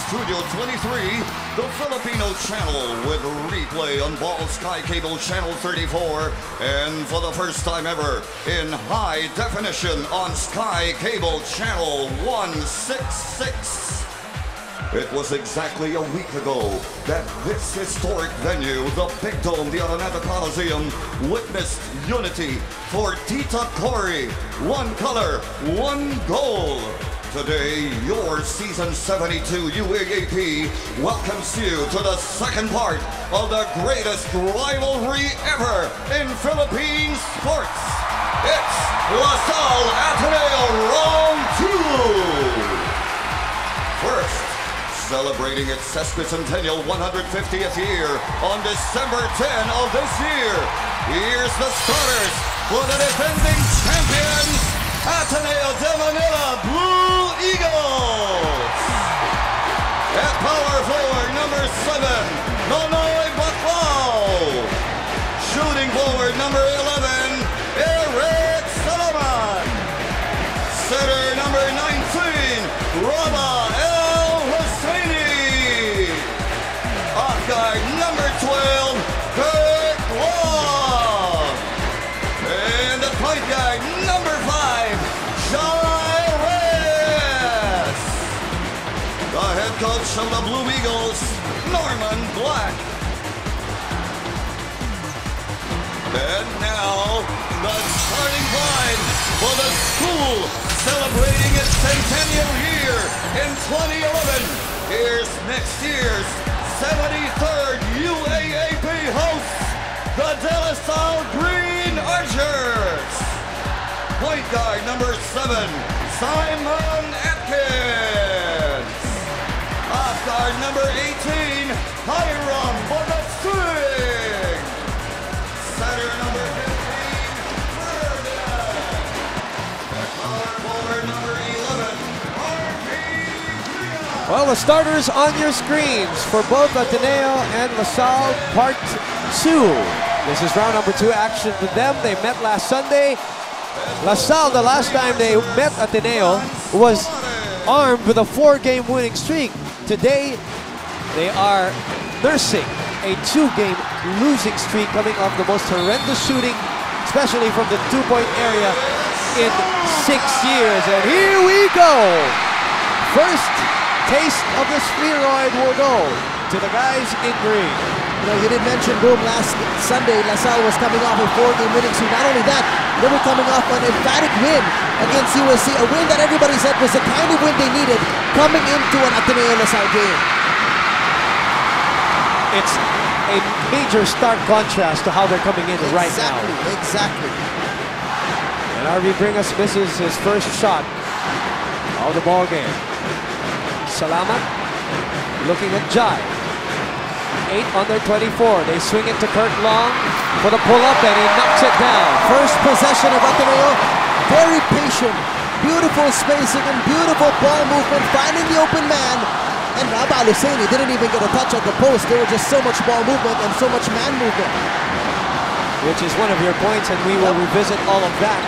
Studio 23, the Filipino channel with replay on Ball Sky Cable Channel 34, and for the first time ever in high definition on Sky Cable Channel 166. It was exactly a week ago that this historic venue, the Big Dome, the Ateneo Coliseum, witnessed unity for Tita Cory. One color, one goal. Today, your Season 72 UAAP welcomes you to the second part of the greatest rivalry ever in Philippine sports. It's Salle Ateneo Round 2. First, celebrating its sesquicentennial 150th year on December 10 of this year. Here's the starters for the defending champions, Ateneo de Manila Blue Eagles. At power forward, number 7, Nonoy Baclao. Shooting forward, number 11, Eric Salaman. Center, number 19, Rama Off guard, number 12, Kurt Long. And the point guard, number 5, Jai Reyes. The head coach of the Blue Eagles, Norman Black. And now, the starting five for the school celebrating its centennial year in 2011. Here's next year's 73rd UAAP hosts, the De La Salle Green Archers. Point guard number 7, Simon Atkins. Off guard number 18, Hiram Bogatsing. Center number 15, Ferdinand. And power forward number 11, well, the starters on your screens for both Ateneo and LaSalle Part 2. This is round number 2 action with them. They met last Sunday. LaSalle, the last time they met Ateneo, was armed with a 4-game winning streak. Today, they are nursing a 2-game losing streak coming off the most horrendous shooting, especially from the 2-point area, in 6 years. And here we go. First taste of the spheroid will go to the guys in green. You know, you did mention, Boom, last Sunday, LaSalle was coming off a 4-game winning streak. Not only that, they were coming off an emphatic win against USC, a win that everybody said was the kind of win they needed coming into an Ateneo-LaSalle game. It's a major stark contrast to how they're coming in right now. Exactly. And Arvi Bringas misses his first shot of the ball game. Salamat looking at Jai. 8 on their 24. They swing it to Kurt Long for the pull-up, and he knocks it down. First possession of Ateneo, very patient, beautiful spacing and beautiful ball movement, finding the open man. And Raba Aluseni didn't even get a touch at the post. There was just so much ball movement and so much man movement. Which is one of your points, and we will revisit all of that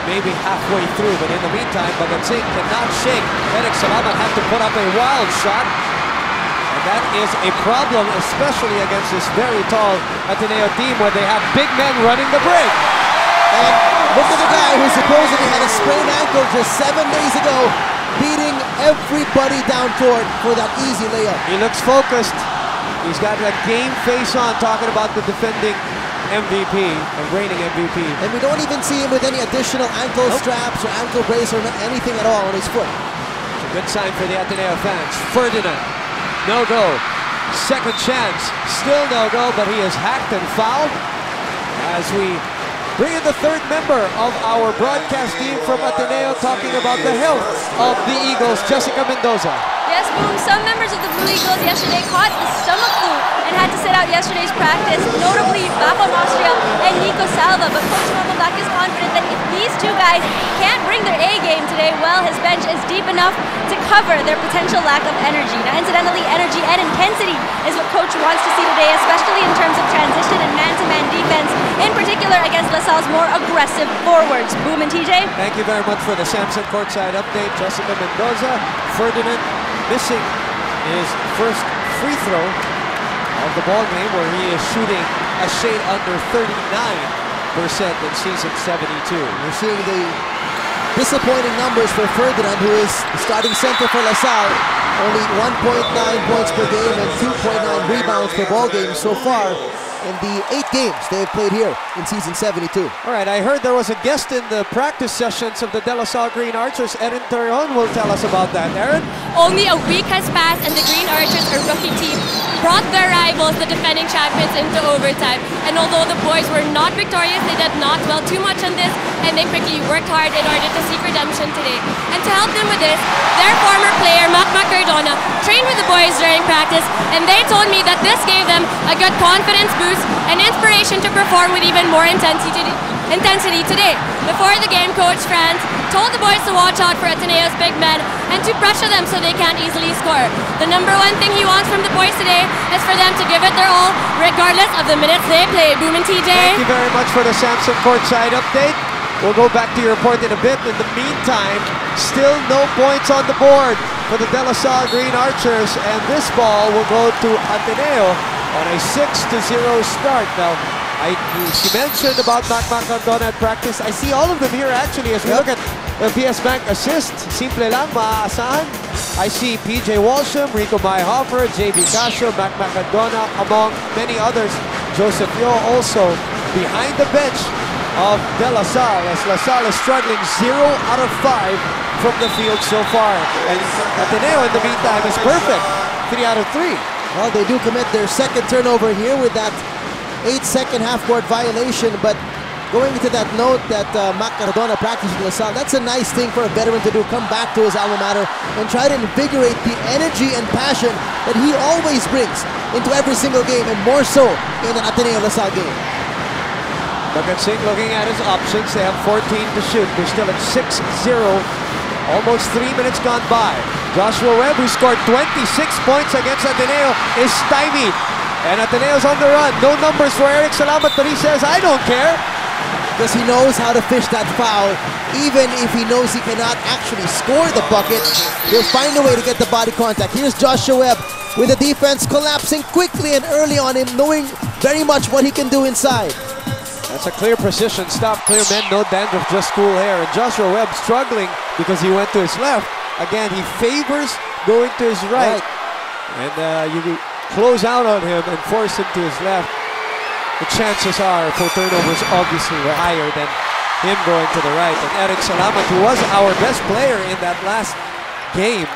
maybe halfway through, but in the meantime, Bagatsing cannot shake. Eric Salamat had to put up a wild shot, and that is a problem, especially against this very tall Ateneo team where they have big men running the break. And look at the guy who supposedly had a sprained ankle just 7 days ago, beating everybody down court for that easy layup. He looks focused. He's got a game face on, talking about the defending MVP and reigning MVP. And we don't even see him with any additional ankle straps or ankle brace or anything at all on his foot. It's a good sign for the Ateneo fans. Ferdinand, no go. Second chance, still no go, but he is hacked and fouled. As we bring in the third member of our broadcast team from Ateneo, talking about the health of the Eagles, Jessica Mendoza. Yes, Boom, some members of the Blue Eagles yesterday caught the stomach flu and had to sit out yesterday's practice, notably Bacon Austria and Nico Salva. But Coach Norman is confident that if these two guys can't bring their A game today, well, his bench is deep enough to cover their potential lack of energy. Now, incidentally, energy and intensity is what Coach wants to see today, especially in terms of transition and man-to-man defense, in particular against LaSalle's more aggressive forwards. Boom and TJ. Thank you very much for the Samson courtside update. Jessica Mendoza, Ferdinand missing his first free throw of the ball game, where he is shooting a shade under 39% in season 72. We're seeing the disappointing numbers for Ferdinand, who is the starting center for LaSalle. Only 1.9 points per game and 2.9 rebounds per ball game so far in the 8 games they've played here in season 72. All right, I heard there was a guest in the practice sessions of the De La Salle Green Archers. Erin Torreon will tell us about that. Erin? Only a week has passed and the Green Archers, a rookie team, brought their rivals, the defending champions, into overtime. And although the boys were not victorious, they did not dwell too much on this, and they quickly worked hard in order to seek redemption today. And to help them with this, their former player, Mac Cardona, trained with the boys during practice, and they told me that this gave them a good confidence boost and inspiration to perform with even more intensity today. Before the game, Coach Franz told the boys to watch out for Ateneo's big men and to pressure them so they can't easily score. The number one thing he wants from the boys today is for them to give it their all, regardless of the minutes they play. Boom and TJ. Thank you very much for the Samson courtside update. We'll go back to your report in a bit. In the meantime, still no points on the board for the De La Salle Green Archers, and this ball will go to Ateneo on a 6-0 start. Now, she mentioned about Mac Cardona at practice. I see all of them here actually as we look at the PS Bank assist. Simple lang, maaasahan. I see PJ Walsham, Rico Mayhofer, JB Casio, Mac Cardona, among many others. Joseph Yo also behind the bench of De La Salle, as La Salle is struggling 0 out of 5 from the field so far. And Ateneo in the meantime is perfect, 3 out of 3. Well, they do commit their second turnover here with that 8-second half-court violation, but going into that note that Mac Cardona practiced with LaSalle, that's a nice thing for a veteran to do, come back to his alma mater and try to invigorate the energy and passion that he always brings into every single game, and more so in an Ateneo-LaSalle game. Bagatsing looking at his options. They have 14 to shoot. They're still at 6-0. Almost 3 minutes gone by. Joshua Webb, who scored 26 points against Ateneo, is stymied. And Ateneo's on the run. No numbers for Eric Salamat, but he says, I don't care. Because he knows how to fish that foul. Even if he knows he cannot actually score the bucket, he'll find a way to get the body contact. Here's Joshua Webb with the defense collapsing quickly and early on him, knowing very much what he can do inside. That's a clear precision stop, clear men, no dandruff, just cool hair. And Joshua Webb struggling because he went to his left. Again, he favors going to his right. And you close out on him and force him to his left. The chances are for turnovers obviously were higher than him going to the right. And Eric Salamat, who was our best player in that last game,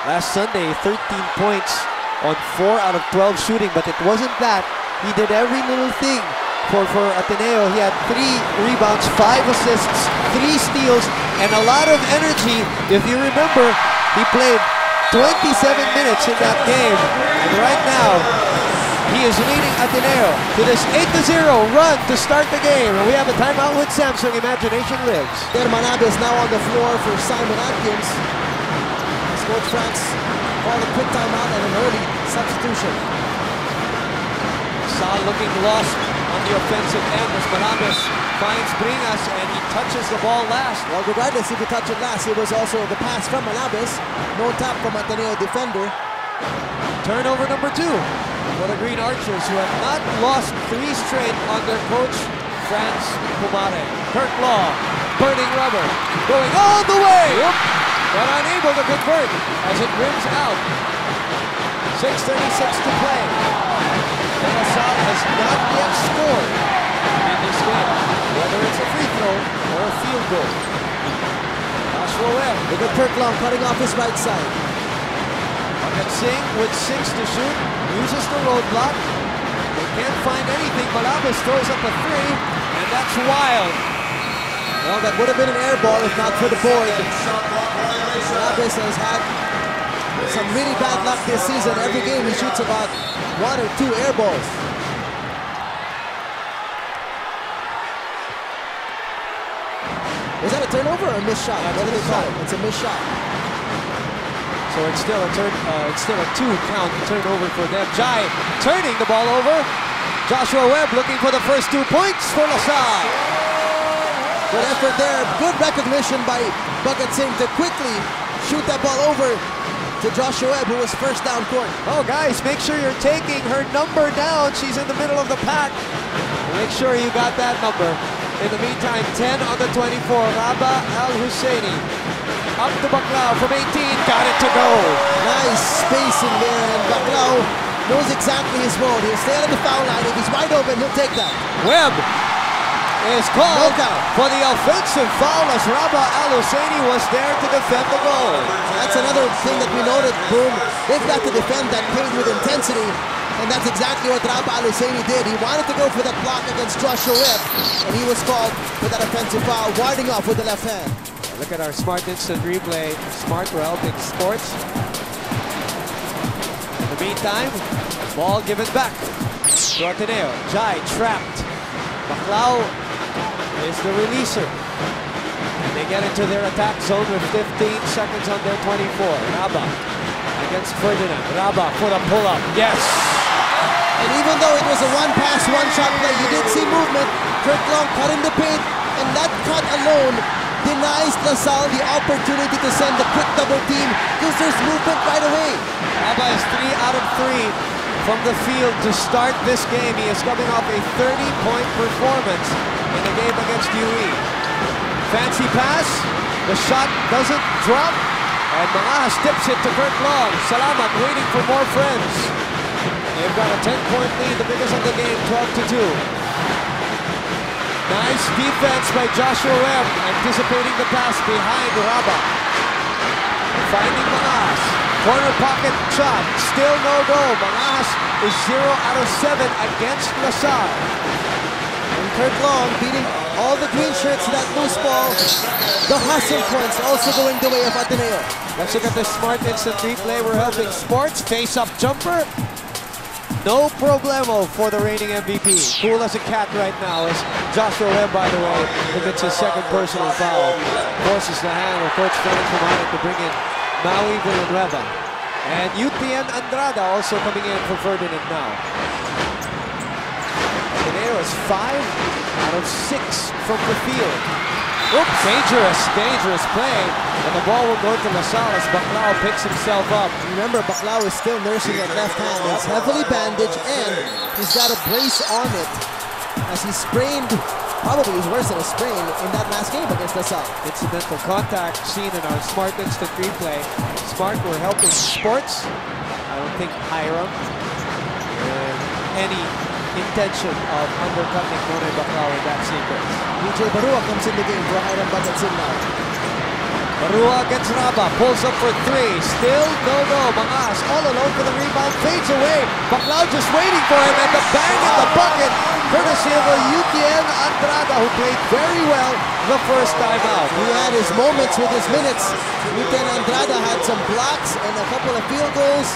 last Sunday, 13 points on 4 out of 12 shooting, but it wasn't that. He did every little thing. For Ateneo, he had 3 rebounds, 5 assists, 3 steals, and a lot of energy. If you remember, he played 27 minutes in that game. And right now, he is leading Ateneo to this 8-0 run to start the game. And we have a timeout with Samsung. Imagination lives. Manabe is now on the floor for Simon Atkins. As Coach Franz called a quick timeout and an early substitution. Salle looking lost on the offensive end as Manabe finds Bringas and he touches the ball last. Well, regardless if he touched it last, it was also the pass from Manabe. No tap from Ateneo defender. Turnover number 2 for the Green Archers, who have not lost 3 straight under coach Franz Pumare. Kirk Law, burning rubber, going all the way, but unable to convert as it rims out. 6:36 to play. De La Salle has not yet scored in this game, whether it's a free throw or a field goal. Joshua Webb. Look at Kirk Long cutting off his right side. Singh with 6 to shoot, uses the roadblock. They can't find anything. Malabas throws up a 3, and that's wild. Well, that would have been an air ball if not for the board. Malabas has had some really bad luck this season. Every game he shoots about 1 or 2 air balls. Was that a turnover or a missed shot? What do they call it? It's a missed shot. So it's still a 2-count turnover for them. Jai turning the ball over. Joshua Webb looking for the first 2 points for LaSalle. Good effort there. Good recognition by Bagatsing to quickly shoot that ball over to Joshua Webb, who was first down court. Oh, guys, make sure you're taking her number down. She's in the middle of the pack. Make sure you got that number. In the meantime, 10 on the 24. Raba Al-Husseini. Up to Baclao from 18. Got it to go. Nice spacing there, and Baclao knows exactly his role. He'll stay on the foul line. If he's wide open, he'll take that. Webb is called No count. for the offensive foul as Raba Al-Husseini was there to defend the goal. That's another thing that we noted, Boom. They've got to defend that paint with intensity, and that's exactly what Raba Al-Husseini did. He wanted to go for that block against Joshua Webb, and he was called for that offensive foul, warding off with the left hand. Look at our Smart Instant Replay. Smart, we're helping sports. In the meantime, ball given back to Ateneo. Jai trapped. Baclao is the releaser. And they get into their attack zone with 15 seconds on their 24. Raba against Ferdinand. Raba for the pull-up. Yes! And even though it was a one-pass, one-shot play, you did see movement. Kurt Long cut in the paint, and that cut alone denies LaSalle the opportunity to send the quick double team because there's movement right away. Raba is 3 out of 3 from the field to start this game. He is coming off a 30-point performance in the game against UE. Fancy pass, the shot doesn't drop, and Mangas tips it to Kurt Long. Salamat waiting for more friends. They've got a 10-point lead, the biggest of the game, 12-2. Nice defense by Joshua Webb, anticipating the pass behind Raba. Finding Mangas. Corner pocket shot, still no go. Mangas is 0 out of 7 against LaSalle. And Kurt Long beating all the green shirts to that loose ball. The hustle points also going the way of Ateneo. Let's look at the Smart Instant Replay. We're helping sports. Face-up jumper. No problemo for the reigning MVP. Cool as a cat right now as Joshua Webb, by the way, commits his second personal foul. Forces the hand of Coach Frank Romano to bring in Maui Villanueva. And UTN Andrada also coming in for Ferdinand now. Ateneo is 5 out of 6 from the field. Oops, dangerous play. And the ball will go to LaSalle as Baclao picks himself up. Remember, Baclao is still nursing that left hand. It's heavily bandaged, and he's got a brace on it as he sprained, probably worse than a sprain in that last game against LaSalle. Incidental contact seen in our Smart Instant Replay. Smart, we're helping sports. I don't think Hiram any intention of undercutting Nonay Baclao in that sequence. DJ Barua comes in the game for Hiram Bagatsin now. Barua against Raba, pulls up for 3, still no. Mangas all alone for the rebound, fades away. Baclao just waiting for him, and the bang in the bucket, courtesy of UTN Andrada, who played very well the first time out. He had his moments with his minutes. UTN Andrada had some blocks and a couple of field goals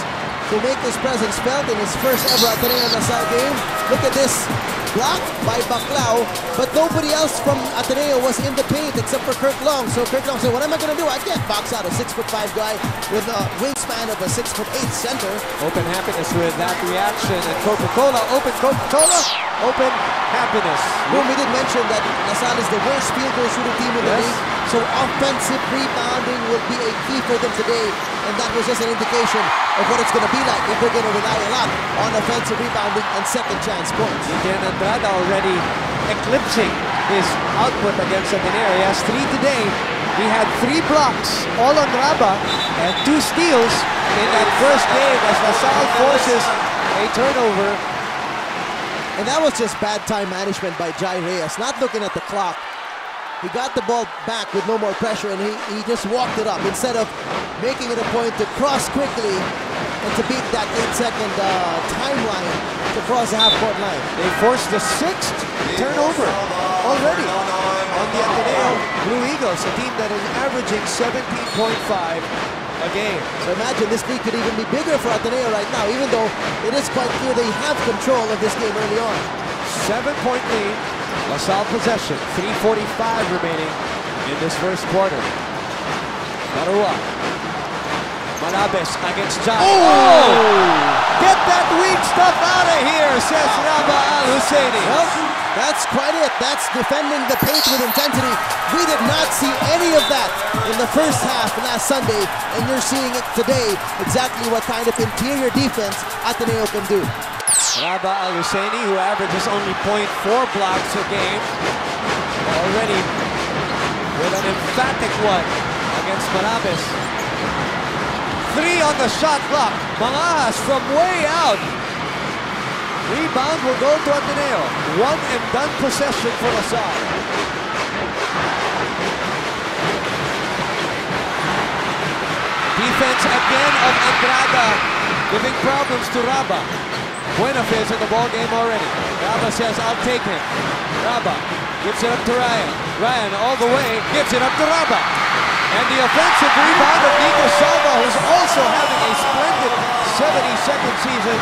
to make his presence felt in his first ever Ateneo LaSalle game. Look at this block by Baclao, but nobody else from Ateneo was in the paint except for Kurt Long. So Kurt Long said, what am I going to do? I can't box out a 6'5" guy with a wingspan of a 6'8" center. Open happiness with that reaction. And Coca-Cola, open Coca-Cola, open happiness. Boom, we did mention that LaSalle is the worst field goal shooting team in the league. So offensive rebounding will be a key for them today. And that was just an indication of what it's going to be like if they're going to rely a lot on offensive rebounding and second chance points. UTN Andrada already eclipsing his output against Ateneo. He has 3 today. He had 3 blocks, all on Raba, and 2 steals in that first game as LaSalle forces a turnover. And that was just bad time management by Jai Reyes, not looking at the clock. He got the ball back with no more pressure, and he just walked it up instead of making it a point to cross quickly and to beat that 8-second timeline to cross the half-court line. They forced the 6th turnover already on the Ateneo Blue Eagles, a team that is averaging 17.5 a game. So imagine this league could even be bigger for Ateneo right now, even though it is quite clear they have control of this game early on. 7-point lead. LaSalle possession, 3:45 remaining in this first quarter. Barua. Malabes against Jai. Oh! Get that weak stuff out of here, says Raba Al-Husseini. Well, That's quite it. That's defending the paint with intensity. We did not see any of that in the first half last Sunday, and you're seeing it today, exactly what kind of interior defense Ateneo can do. Raba Al-Husseini, who averages only 0.4 blocks a game, already with an emphatic one against Manabes. 3 on the shot clock. Mangas from way out. Rebound will go to Ateneo. 1 and done possession for Salle. Defense again of Andrada, giving problems to Raba. Buenafez in the ball game already. Raba says, I'll take him. Raba gives it up to Ryan. Ryan all the way, gives it up to Raba. And the offensive rebound of Nico Salva, who's also having a splendid 72nd season,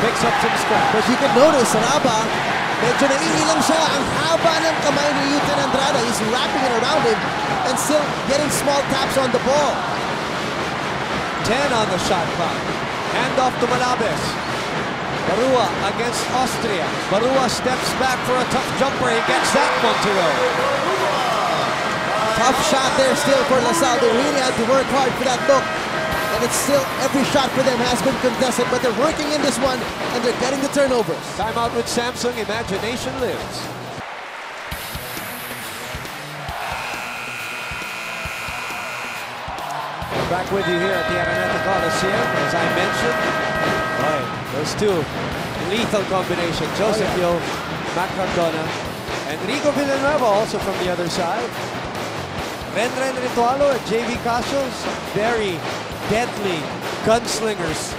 picks up some scratch. But you can notice, Raba, medyo naiilang siya. Ang haba ng kamay ni Yutin Andrada. He's wrapping it around him and still getting small taps on the ball. 10 on the shot clock. Hand off to Manabes. Barua against Austria. Barua steps back for a tough jumper. He gets that one to roll. Tough shot there still for Salle. They really had to work hard for that look. And it's still, every shot for them has been contested, but they're working in this one, and they're getting the turnovers. Timeout with Samsung. Imagination lives. We're back with you here at the Ateneo Coliseum. As I mentioned, those two lethal combination. Joseph Yo, Mac Cardona, and Rico Villanueva also from the other side. Renren Ritualo and JV Casos, very deadly gunslingers.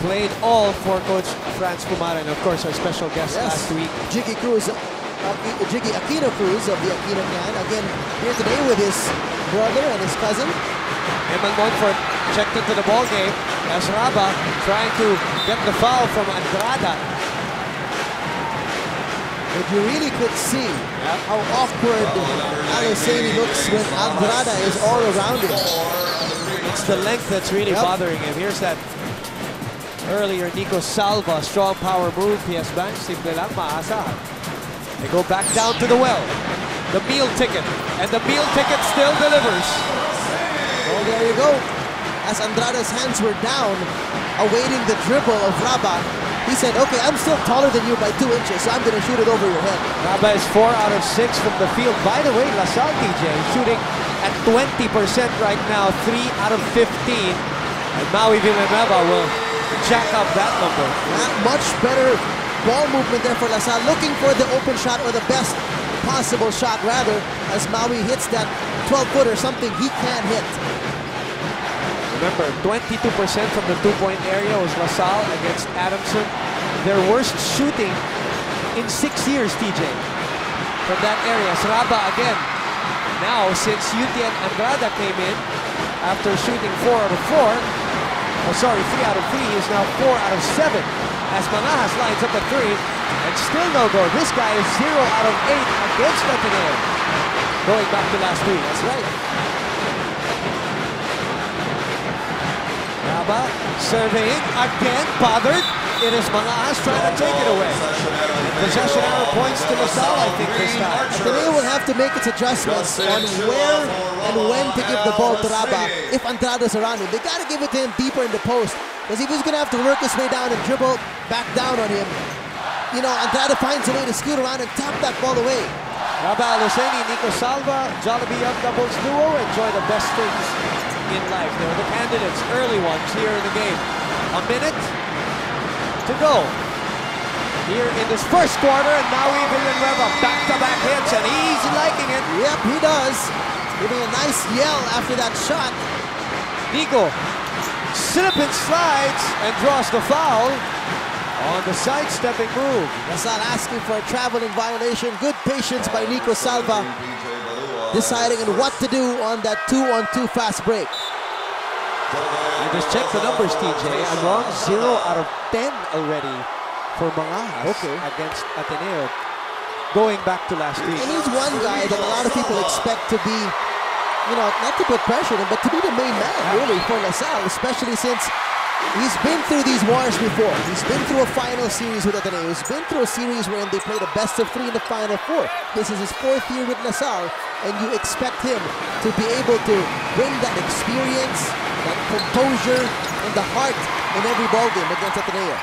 Played all for Coach Franz Pumara, and of course our special guest last week, Jiggy Aquino Cruz of the Aquino clan, again here today with his brother and his cousin. Eman Montfort checked into the ball game as Raba trying to get the foul from Andrada. But you really could see how awkward Al-Husseini looks when Andrada is all around him. It's the length that's really bothering him. Here's that earlier Nico Salva, strong power move. PS Bank, simple lang, maasahan. They go back down to the well. The meal ticket, and the meal ticket still delivers. Well, there you go. As Andrada's hands were down, awaiting the dribble of Raba, he said, okay, I'm still taller than you by 2 inches, so I'm going to shoot it over your head. Raba is 4 out of 6 from the field. By the way, Salle, TJ, shooting at 20% right now, 3 out of 15. And Maui Villanueva will jack up that number. Not much better ball movement there for Salle, looking for the open shot, or the best possible shot rather, as Maui hits that 12-footer, something he can't hit. Remember, 22% from the 2-point area was Salle against Adamson. Their worst shooting in 6 years, TJ, from that area. Raba again. Now, since Yutian Andrada came in, after shooting 4 out of 4, 3 out of 3, is now 4 out of 7. As Manahas lines up a 3, and still no go. This guy is 0 out of 8 against Ateneo. Going back to last week. That's right. Raba surveying again, bothered. It is Manahas trying to take it away. Possession arrow points to Salle, I think, this time. Ateneo will have to make its adjustments on where and when to give the ball to Raba if Andrada's around him. They got to give it to him deeper in the post, because if he's going to have to work his way down and dribble back down on him, you know, Andrada finds a way to scoot around and tap that ball away. Raba Al-Husseini, Nico Salva, Jollibee Young Doubles duo enjoy the best things in life. They're the candidates, early ones here in the game. A minute to go here in this first quarter, and Maui Villanueva back-to-back hits, and he's liking it. Yep, he does. Giving a nice yell after that shot. Nico slip and slides and draws the foul on the sidestepping move. Salle asking for a traveling violation. Good patience by Nico Salva, deciding on what to do on that 2-on-2 fast break. I just checked the numbers, TJ. I'm wrong. 0 out of 10 already for Manahas against Ateneo, going back to last week. And he's one guy that a lot of people expect to be, you know, not to put pressure on him, but to be the main man, really, for Salle, especially since He's been through these wars before. He's been through a final series with Ateneo. He's been through a series wherein they played a best of 3 in the final 4. This is his 4th year with LaSalle, and you expect him to be able to bring that experience, that composure, and the heart in every ballgame against Ateneo.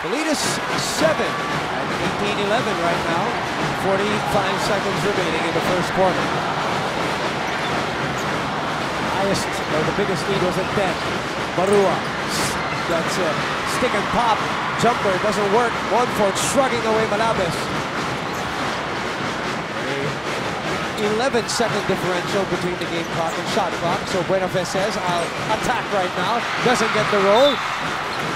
The lead is 7 at 18-11 right now. 45 seconds remaining in the first quarter. Highest, or the biggest lead was at 10. Barua, that's it. Stick and pop, jumper doesn't work. Monfort shrugging away Malabes. 11-second differential between the game clock and shot clock. So Buenafe says, I'll attack right now. Doesn't get the roll.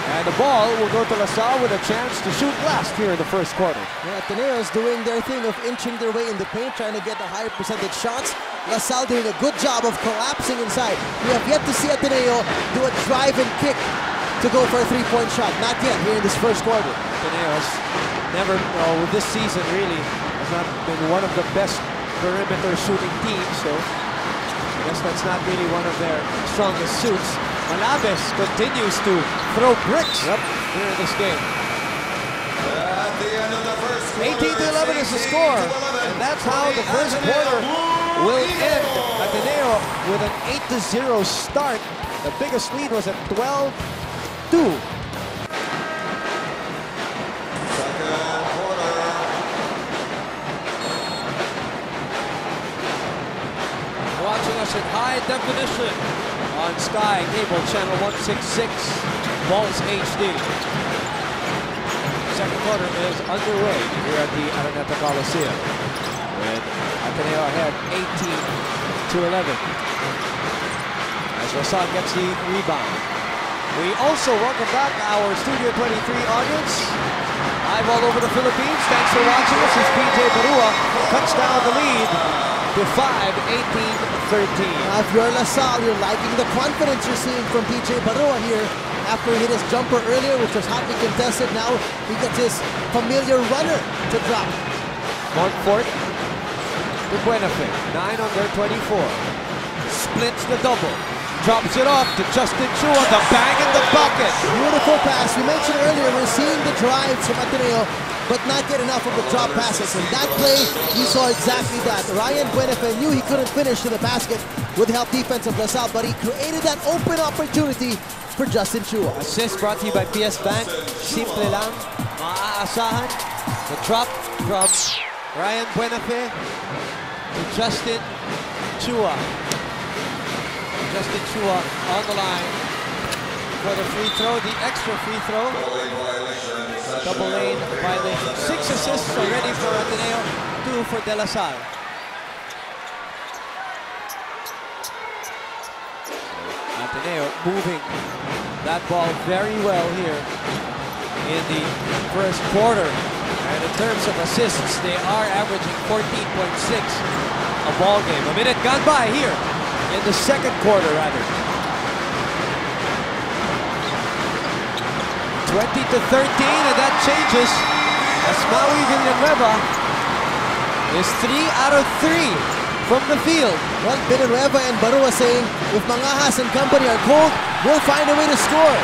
And the ball will go to LaSalle with a chance to shoot last here in the first quarter. Yeah, Ateneo is doing their thing of inching their way in the paint, trying to get the higher percentage shots. LaSalle doing a good job of collapsing inside. We have yet to see Ateneo do a drive and kick to go for a three-point shot. Not yet here in this first quarter. Ateneo has never, this season really, has not been one of the best perimeter shooting teams, so I guess that's not really one of their strongest suits. Malabes continues to throw bricks here in this game. At the end of the first quarter, 18-11 is the score, and that's how the first quarter will end. Ateneo with an 8-0 start. The biggest lead was at 12-2. Watching us in high definition on Sky Cable Channel 166, Balls HD. Second quarter is underway here at the Araneta Coliseum, with Ateneo ahead 18-11 as LaSalle gets the rebound. We also welcome back our Studio 23 audience live all over the Philippines. Thanks for watching. This is PJ Barua cuts down the lead to 5-18-13. If you're LaSalle, you're liking the confidence you're seeing from PJ Barua here after he hit his jumper earlier, which was hotly contested. Now he gets his familiar runner to drop. Montfort to Buenafe, 9 on their 24. Splits the double. Drops it off to Justin Chua, the bang in the bucket. Beautiful pass. We mentioned earlier, we're seeing the drives from Ateneo, but not get enough of the drop passes. In that play, you saw exactly that. Ryan Buenafe knew he couldn't finish to the basket with the help defense of LaSalle, but he created that open opportunity for Justin Chua. Assist brought to you by PS Bank. Simple lang, maaasahan. The drop from Ryan Buenafe to Justin Chua. Justin Chua on the line for the free throw, the extra free throw. Double lane violation. 6 assists already for Ateneo, 2 for De La Salle. Ateneo moving that ball very well here in the first quarter. And in terms of assists, they are averaging 14.6 a ball game. A minute gone by here in the second quarter, rather. 20-13, and that changes as Maui Villanueva is 3 out of 3 from the field. Well, Villanueva and Barua saying, if Mangahas and company are cold, we'll find a way to score.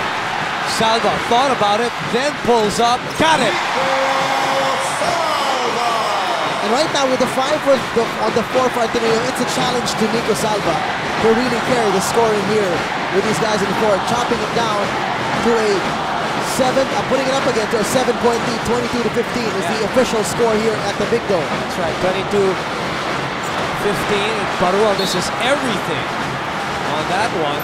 Salva thought about it, then pulls up, got it. And right now with the 5 on the 4 for Ateneo, it's a challenge to Nico Salva to really carry the scoring here with these guys in the court, chopping it down to a 7, putting it up again to a 7-point lead. 22-15 is the official score here at the Big Dome. That's right, 22-15. Barua misses everything on that one.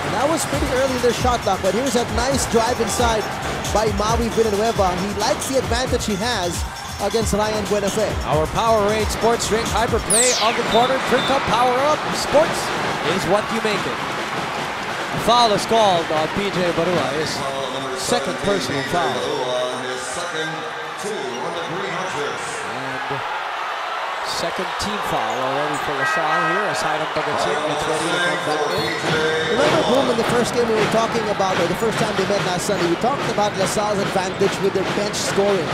And that was pretty early in their shot clock, but here's a nice drive inside by Maui Villanueva. He likes the advantage he has against Ryan Buenafe. Our Powerade Sports Drink Hyper Play of the quarter. Drink up, power up. Sports is what you make it. A foul is called on PJ Barua. His second personal foul. His second 2 on the Green Archers. And second team foul already for LaSalle here as Hiram Bagatsing gets ready to come back in. Remember, Boom, in the first game we were talking about, or the first time they met last Sunday, we talked about LaSalle's advantage with their bench scoring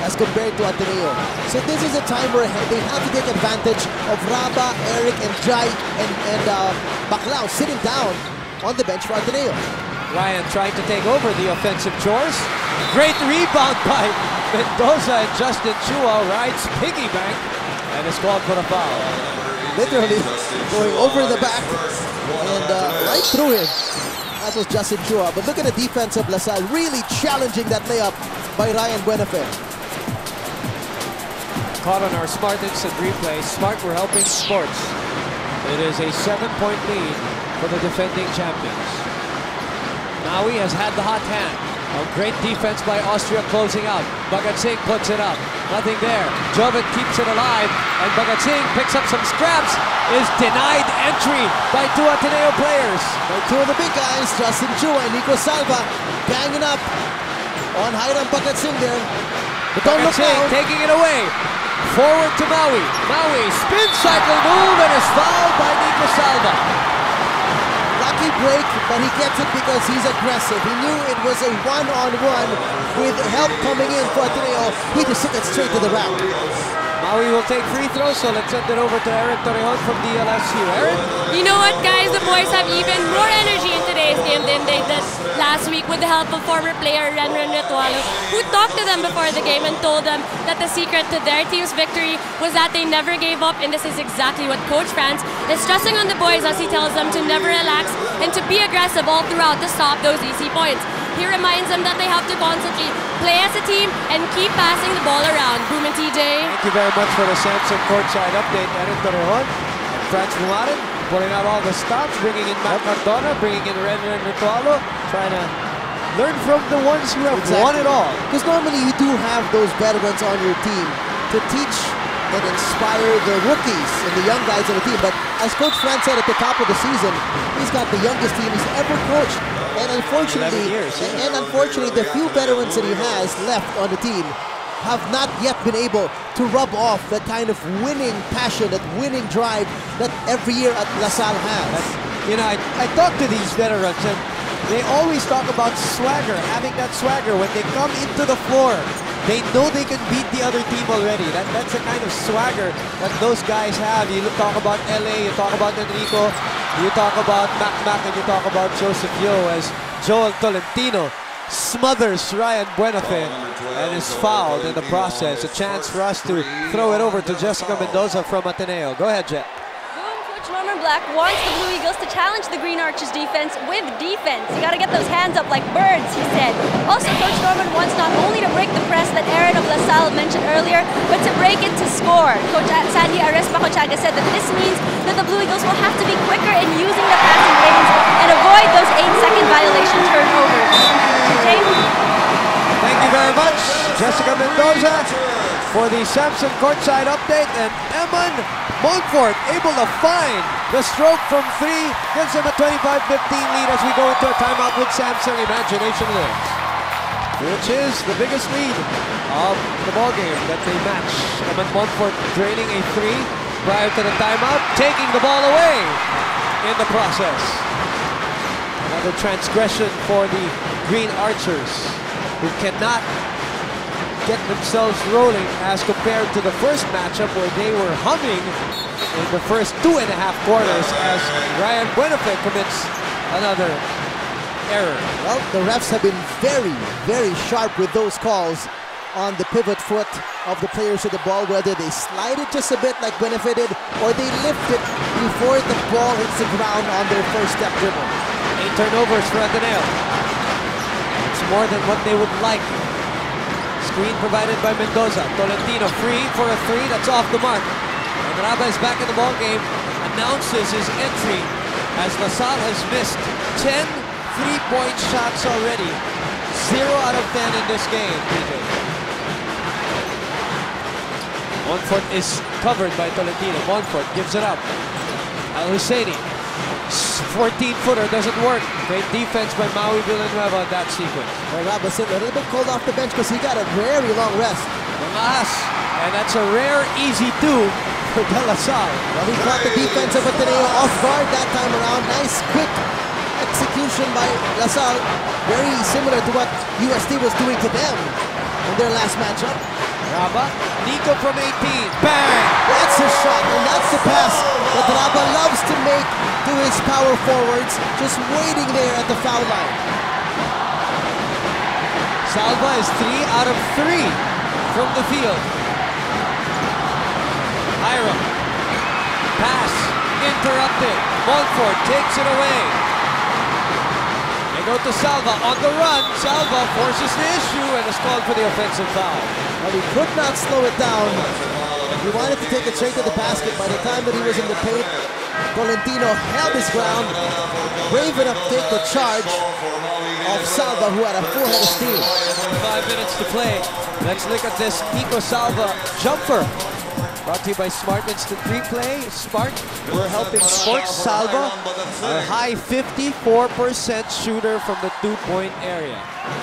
as compared to Ateneo. So this is a time where they have to take advantage of Raba, Eric, and Jai, and Baclao sitting down on the bench for Ateneo. Ryan trying to take over the offensive chores. Great rebound by Mendoza, and Justin Chua rides piggyback and is called for a foul. Literally going over the back and right through him. That was Justin Chua. But look at the defense of LaSalle, really challenging that layup by Ryan Buenafe. Caught on our Smart Instant Replay. Smart, we're helping sports. It is a 7-point lead for the defending champions. Maui has had the hot hand. A great defense by Austria closing out. Bhagat Singh puts it up. Nothing there. Joven keeps it alive. And Bhagat Singh picks up some scraps. Is denied entry by two Ateneo players. By two of the big guys, Justin Chua and Nico Salva, ganging up on Hiram Bhagat Singh there. But don't look down. Taking it away. Forward to Maui. Maui spin cycle move and is fouled by Nico Salva. Lucky break, but he gets it because he's aggressive. He knew it was a one-on-one with help coming in for Ateneo. He just took it straight to the rack. Maui will take free throws, so let's send it over to Aaron Torrejon from DLSU. Aaron? You know what, guys? The boys have even more energy in today's game than they did last week with the help of former player Renren Ritualo, who talked to them before the game and told them that the secret to their team's victory was that they never gave up, and this is exactly what Coach Franz is stressing on the boys as he tells them to never relax and to be aggressive all throughout to stop those easy points. He reminds them that they have to constantly play as a team and keep passing the ball around. Boom and TJ. Thank you very much for the Samson courtside update, Aaron Torrejon. And Franz Bumarin putting out all the stops, bringing in Matt Cardona, bringing in Renren Ritualo, trying to learn from the ones who have won it all. Because normally you do have those veterans on your team to teach and inspire the rookies and the young guys on the team. But as Coach Franz said at the top of the season, he's got the youngest team he's ever coached. And unfortunately, the few veterans that he has left on the team have not yet been able to rub off that kind of winning passion, that winning drive that every year at LaSalle has. You know, I talk to these veterans and they always talk about swagger, having that swagger when they come into the floor. They know they can beat the other team already. That's the kind of swagger that those guys have. You talk about LA, you talk about Enrico, you talk about Mac, and you talk about Joseph Yo as Joel Tolentino smothers Ryan Buenafe and is fouled in the process. A chance for us to throw it over to Jessica Mendoza from Ateneo. Go ahead, Jet. Coach Norman Black wants the Blue Eagles to challenge the Green Archers defense with defense. You got to get those hands up like birds, he said. Also, Coach Norman wants not only to break the press that Aaron of LaSalle mentioned earlier, but to break it to score. Coach Sandy Arespa-Cochaga said that this means that the Blue Eagles will have to be quicker in using the passing lanes and avoid those 8-second violation turnovers. Jay? Thank you very much, Jessica Mendoza, for the Samson courtside update. And Eman Montfort able to find the stroke from three, gives him a 25-15 lead as we go into a timeout with Samson. Imagination lives, which is the biggest lead of the ball game that they match. Eman Montfort draining a three prior to the timeout, taking the ball away in the process. Another transgression for the Green Archers, who cannot get themselves rolling as compared to the first matchup where they were humming in the first 2.5 quarters as Ryan Buenafe commits another error. Well, the refs have been very, very sharp with those calls on the pivot foot of the players of the ball, whether they slide it just a bit like Buenafe did or they lift it before the ball hits the ground on their first step dribble. 8 turnovers for Ateneo. It's more than what they would like. Screen provided by Mendoza. Tolentino free for a three. That's off the mark. And Raba is back in the ball game. Announces his entry as LaSalle has missed 10 3-point shots already. 0 out of 10 in this game, PJ. Montfort is covered by Tolentino. Montfort gives it up. Al-Husseini. 14-footer doesn't work. Great defense by Maui Villanueva in that sequence. Well, Raba a little bit cold off the bench because he got a very long rest. And that's a rare easy 2 for De La Salle. Well, he caught the defense of Ateneo off guard that time around. Nice, quick execution by LaSalle. Very similar to what USD was doing to them in their last matchup. Raba, Nico from 18. Bang! That's his shot, and that's the pass that Raba loves to make to his power forwards, just waiting there at the foul line. Salva is 3 out of 3 from the field. Hiram. Pass. Interrupted. Montfort takes it away. They go to Salva on the run. Salva forces the issue and is called for the offensive foul. Well, he could not slow it down. He wanted to take it straight to the basket. By the time that he was in the paint, Tolentino held his ground, brave enough to take the charge of Salva, who had a full head of steam. 5 minutes to play. Let's look at this Nico Salva jumper. Brought to you by Smart Instant Replay. Smart, we're helping Sports Salva, a high 54% shooter from the 2-point area.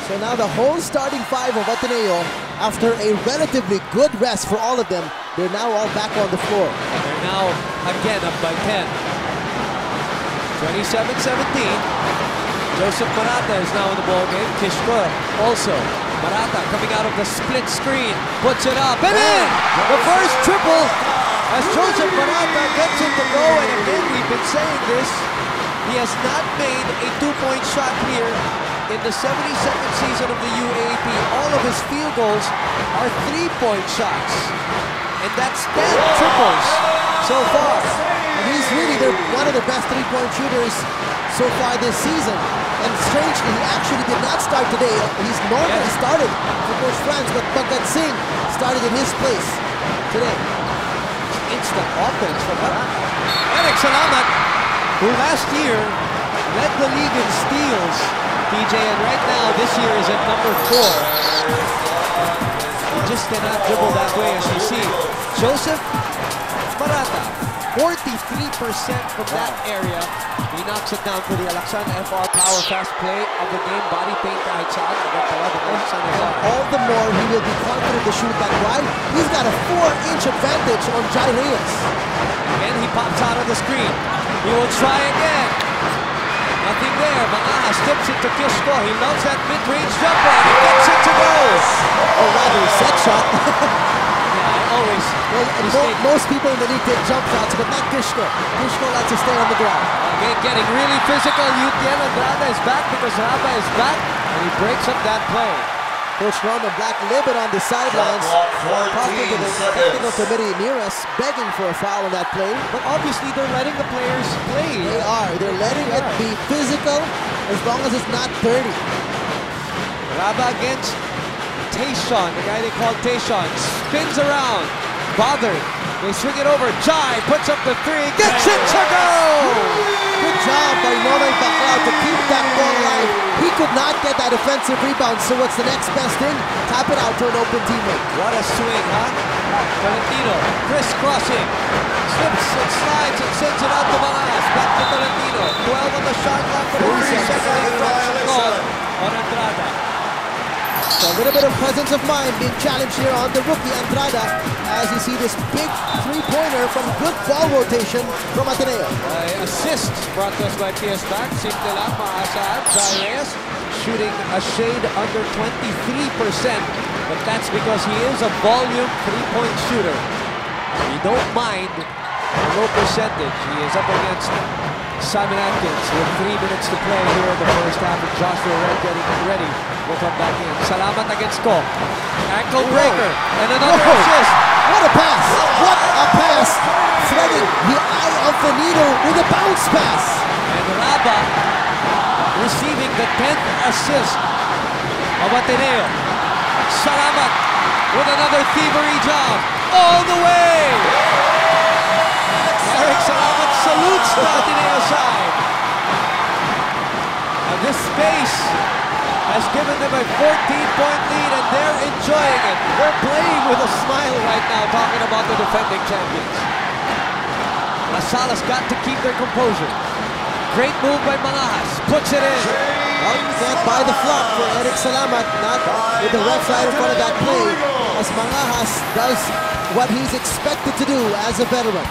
So now the whole starting 5 of Ateneo, after a relatively good rest for all of them, they're now all back on the floor. They're now again up by 10. 27-17. Joseph Marata is now in the ballgame. Kishko also. Marata coming out of the split screen, puts it up and in! The first triple as Joseph Marata gets it to go, and again we've been saying this, he has not made a 2-point shot here in the 72nd season of the UAAP. All of his field goals are 3-point shots, and that's 10 triples so far. And he's really one of the best 3-point shooters so far this season. And strangely, he actually did not start today. He's normally started for Coach Franz, but Bhagat Singh started in his place today. Instant offense from Marata. Eric Salamat, who last year led the league in steals, DJ, and right now this year is at number 4. He just cannot dribble that way, as you see. Joseph Marata, 43% from that area. He knocks it down for the Alaksan FR power fast play of the game. Body paint kahit saan. All the more he will be confident to shoot that wide. He's got a 4-inch advantage on Jai Reyes. Again, he pops out of the screen. He will try again. Nothing there. Manahas tips it to Kishko. He loves that mid-range jumper and he gets it to go. Oh, rather set shot. Always. Well, most people in the league take jump shots, but not Kishko. Kishko likes to stay on the ground. Again, getting really physical. Yutiel Andrada is back because Raba is back, and he breaks up that play. Coach Norman Black a little bit on the sidelines, talking to the technical committee near us, begging for a foul on that play. But obviously, they're letting the players play. They are. They're letting it be physical as long as it's not dirty. Raba against Tayshawn, the guy they call Tayshawn, spins around, bothered. They swing it over. Jai puts up the 3, gets it to go! Good job by Nonoy Baclao to keep that ball alive. He could not get that offensive rebound, so what's the next best thing? Tap it out to an open teammate. What a swing, huh? Tolentino, crisscrossing, slips and slides and sends it out to Manahas. Back to Tolentino, 12 on the shot clock for the 3-second infraction call on Andrada. So a little bit of presence of mind being challenged here on the rookie Andrada as you see this big 3-pointer from good ball rotation from Ateneo. Assist brought to us by PS Bank. Simple lang, maasahan. Jai Reyes shooting a shade under 23%, but that's because he is a volume 3-point shooter. You don't mind a low percentage. He is up against Simon Atkins with 3 minutes to play here in the first half, and Joshua Red getting ready. Will come back in. Salamat against Ko. Ankle breaker and another assist. What a pass! What a pass! Threading the eye of the needle with a bounce pass. And Raba receiving the 10th assist of Ateneo. Salamat with another thievery job all the way. Eric Salamat salutes the Ateneo side. And this space has given them a 14-point lead, and they're enjoying it. They're playing with a smile right now, talking about the defending champions. LaSalle's got to keep their composure. Great move by Manahas. Puts it in. Well, you can't buy the flop for Eric Salamat, not with the left side in front of that play, as Manahas does what he's expected to do as a veteran.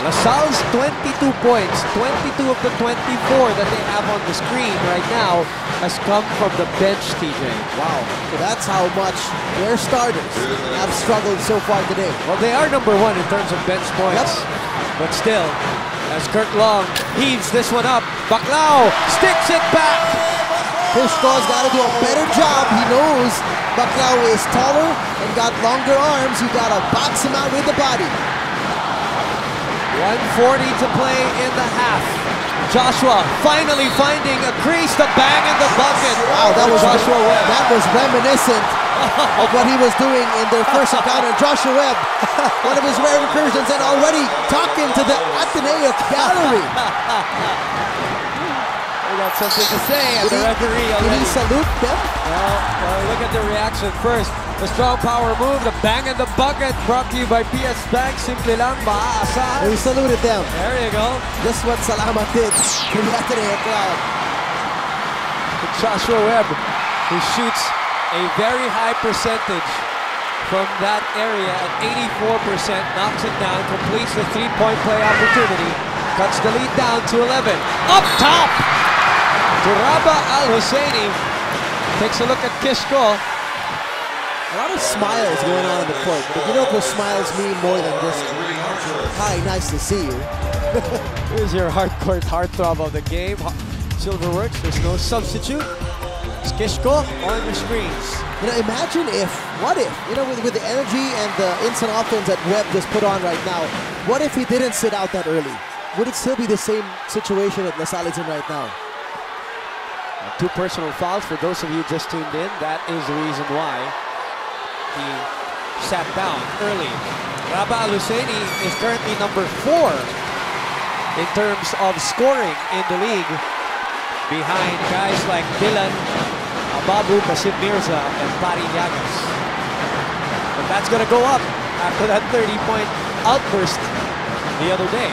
LaSalle's 22 points, 22 of the 24 that they have on the screen right now has come from the bench, TJ. Wow, so that's how much their starters have struggled so far today. Well, they are number 1 in terms of bench points, but still, As Kurt Long heaves this one up. Baclao sticks it back. Pishko's got to do a better job. He knows Baclao is taller and got longer arms. You got to box him out with the body. 1:40 to play in the half. Joshua finally finding a crease to bang in the bucket. Wow, that was Joshua Webb. That was reminiscent of what he was doing in their first encounter. Joshua Webb, one of his rare incursions, and already talking to the Ateneo gallery. We got something to say at the referee already. Did he salute them? Well, look at the reaction first. The strong power move, the bang in the bucket, brought to you by PS Bank. Simple lang, maaasahan. He saluted them. There you go. Just what Salamat did to the Ateneo crowd. Joshua Webb, who shoots a very high percentage from that area at 84%, knocks it down, completes the three-point play opportunity, cuts the lead down to 11. Up top to Rabah Al-Husseini. Takes a look at Kishko. A lot of smiles going on in the court, but you know what those smiles mean more than just, hi, nice to see you. Here's your hardcore heartthrob of the game. Silverworks, there's no substitute. It's Kishko on the screens. You know, imagine if, what if, you know, with the energy and the instant offense that Webb just put on right now, what if he didn't sit out that early? Would it still be the same situation that LaSalle is in right now? Two personal fouls for those of you just tuned in. That is the reason why he sat down early. Rabah Al-Husseini is currently number 4 in terms of scoring in the league, behind guys like Dylan, Ababu, Basim Mirza, and Pari Llagas. But that's going to go up after that 30-point outburst the other day.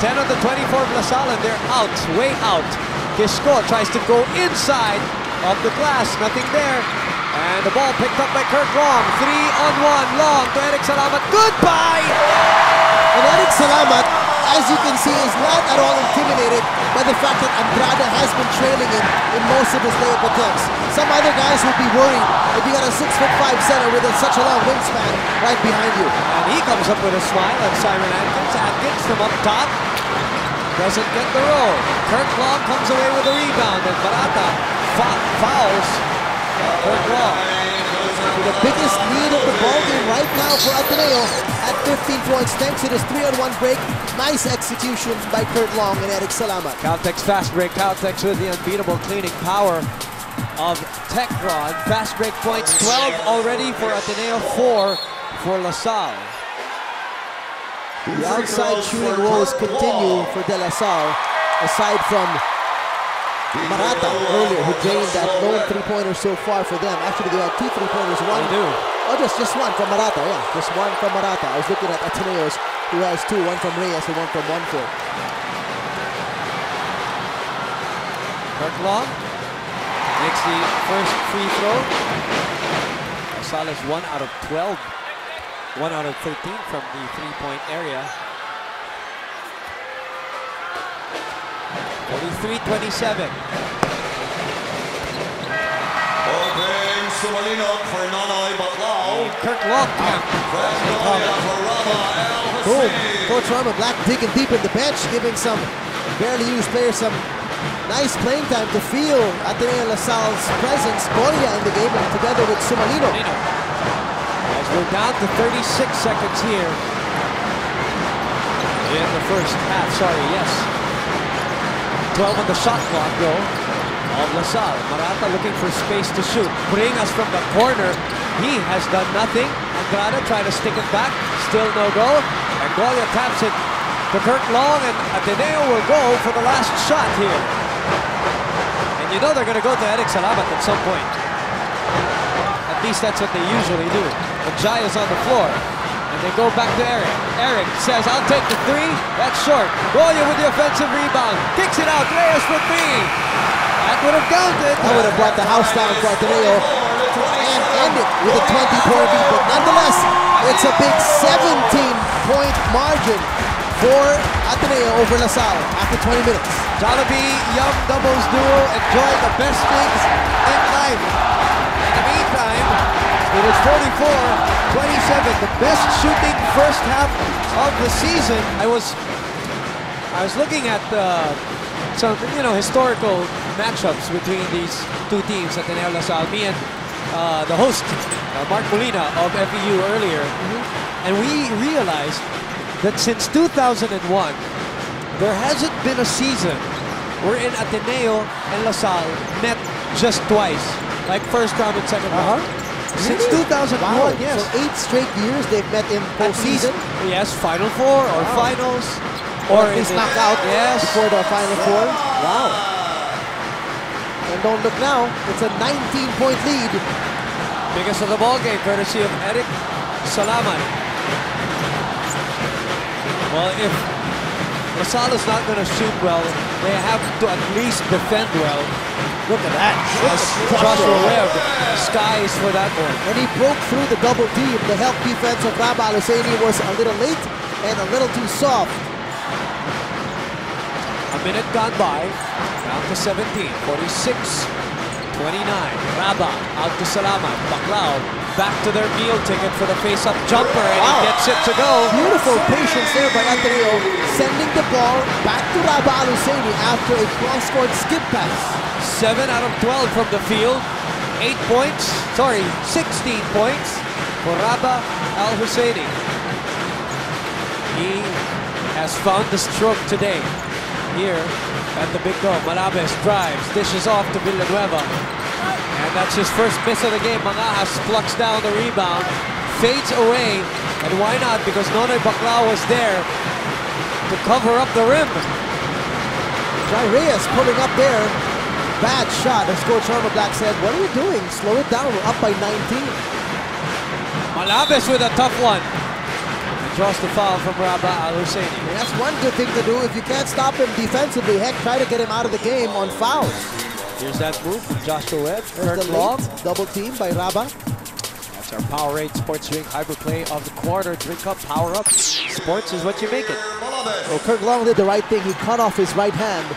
10 of the 24 of LaSalle, and they're out, way out. Kishko tries to go inside of the glass, nothing there. And the ball picked up by Kurt Long. 3-on-1, Long to Eric Salamat. Goodbye! And Eric Salamat, as you can see, is not at all intimidated by the fact that Andrade has been trailing him in most of his layup attempts. Some other guys would be worried if you got a 6'5" center with such a long wingspan right behind you. And he comes up with a smile at Simon Atkins. Atkins from up top doesn't get the roll. Kurt Long comes away with a rebound, and Barata fouls Kurt Long. The biggest lead of the ballgame right now for Ateneo at 15 points thanks to this 3-on-1 break. Nice execution by Kurt Long and Eric Salamat. Caltex fast break. Caltex with the unbeatable cleaning power of Tecron. Fast break points 12 already for Ateneo, 4 for LaSalle. The outside shooting woes continue for De La Salle, aside from Marata earlier, who drained that lone three-pointer so far for them. Actually, they had 2 3-pointers. One, oh, just one from Marata, yeah. Just one from Marata. I was looking at Ateneo's, who has 2, one from Reyes and one from 1-4. Kurt Long makes the first free throw. LaSalle is 1 out of 12. 1 out of 13 from the three-point area. 43-27. Open Sumalino for Nonoy Baclao. Kurt Long. Boom. Coach Rama Black digging deep in the bench, giving some barely used players some nice playing time to feel Ateneo LaSalle's presence. Goya in the game and together with Sumalino. As we're down to 36 seconds here in the first half. Sorry, yes. 12 on the shot clock, though, of LaSalle. Marata looking for space to shoot. Bring us from the corner. He has done nothing. Andrade trying to stick it back. Still no go. And Goya taps it to Kurt Long, and Ateneo will go for the last shot here. And you know they're going to go to Eric Salamat at some point. At least that's what they usually do. But Jaya's on the floor. And they go back to Eric. Eric says, I'll take the 3. That's short. Goya with the offensive rebound. Kicks it out. Reyes for 3. That would have counted. That would have brought the house down for Ateneo and end it with a 20-point lead. But nonetheless, it's a big 17-point margin for Ateneo over LaSalle after 20 minutes. Jollibee Young Doubles Duo enjoy the best things in life. In the meantime, it was 44-27, the best shooting first half of the season. I I was looking at some, historical matchups between these two teams, Ateneo LaSalle. Me and the host, Mark Molina of FEU earlier, and we realized that since 2001, there hasn't been a season wherein Ateneo and LaSalle met just twice, like first round and second round. Since 2001, Wow. yes. So 8 straight years they've met in At least, postseason. yes, Final Four or finals. Or at least knockout yes. before the Final Four. Wow. And don't look now, it's a 19-point lead. Biggest of the ball game, courtesy of Eric Salaman. Well, if LaSalle is not going to shoot well, they have to at least defend well. Look at that. Yes, Joshua Webb skies for that one. And he broke through the double team. The help defense of Rabah Al-Husseini was a little late and a little too soft. A minute gone by, down to 17, 46-29. Rabah out to Salamat. Baclao back to their meal ticket for the face-up jumper, and he gets it to go. Beautiful patience there by Ateneo, sending the ball back to Rabah Al-Husseini after a cross-court skip pass. 7 out of 12 from the field. 16 points for Rabah Al-Husseini. He has found the stroke today. Here at the Big Dome, Malabes drives, dishes off to Villanueva. And that's his first miss of the game. Mangajas plucks down the rebound, fades away. And why not? Because Nonoy Baclao was there to cover up the rim. Jai Reyes pulling up there. Bad shot, as Coach Norma Black said. What are you doing? Slow it down. We're up by 19. Malabes with a tough one. And draws the foul from Rabah Al-Husseini. And that's one good thing to do. If you can't stop him defensively, heck, try to get him out of the game on fouls. Here's that move from Joshua Webb. There's Third the long. late double team by Rabah. That's our Powerade Sports Drink Hybrid Play of the quarter. Drink up, power up. Sports is what you make it. Well, Kirk Long did the right thing. He cut off his right hand.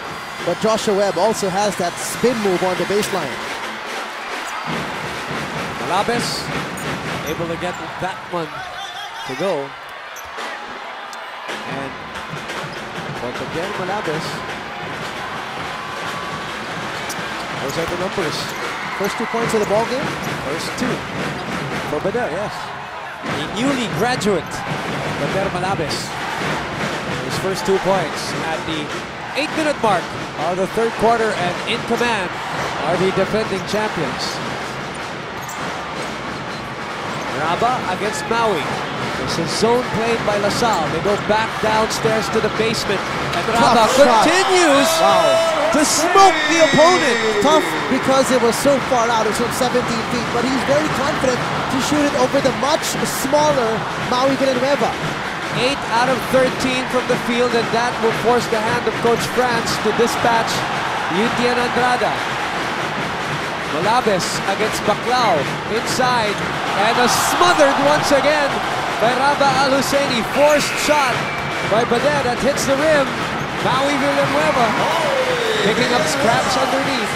But Joshua Webb also has that spin move on the baseline. Malabes able to get that one to go. And once again, Malabes. Those are the numbers. First 2 points of the ball game. First 2 for Bader, yes. A newly graduate, Bader Malabes. His first 2 points at the 8-minute mark of the third quarter, and in command are the defending champions. Rabah against Maui. This is zone played by LaSalle. They go back downstairs to the basement, and Rabah continues to smoke the opponent. Tough because it was so far out. It was from 17 feet, but he's very confident to shoot it over the much smaller Maui Villanueva. 8 out of 13 from the field, and that will force the hand of Coach France to dispatch Yutian Andrada. Malabes against Baclao, inside, and a smothered once again by Rabah Al-Husseini. Forced shot by Bader that hits the rim. Maui Villanueva picking up scraps underneath.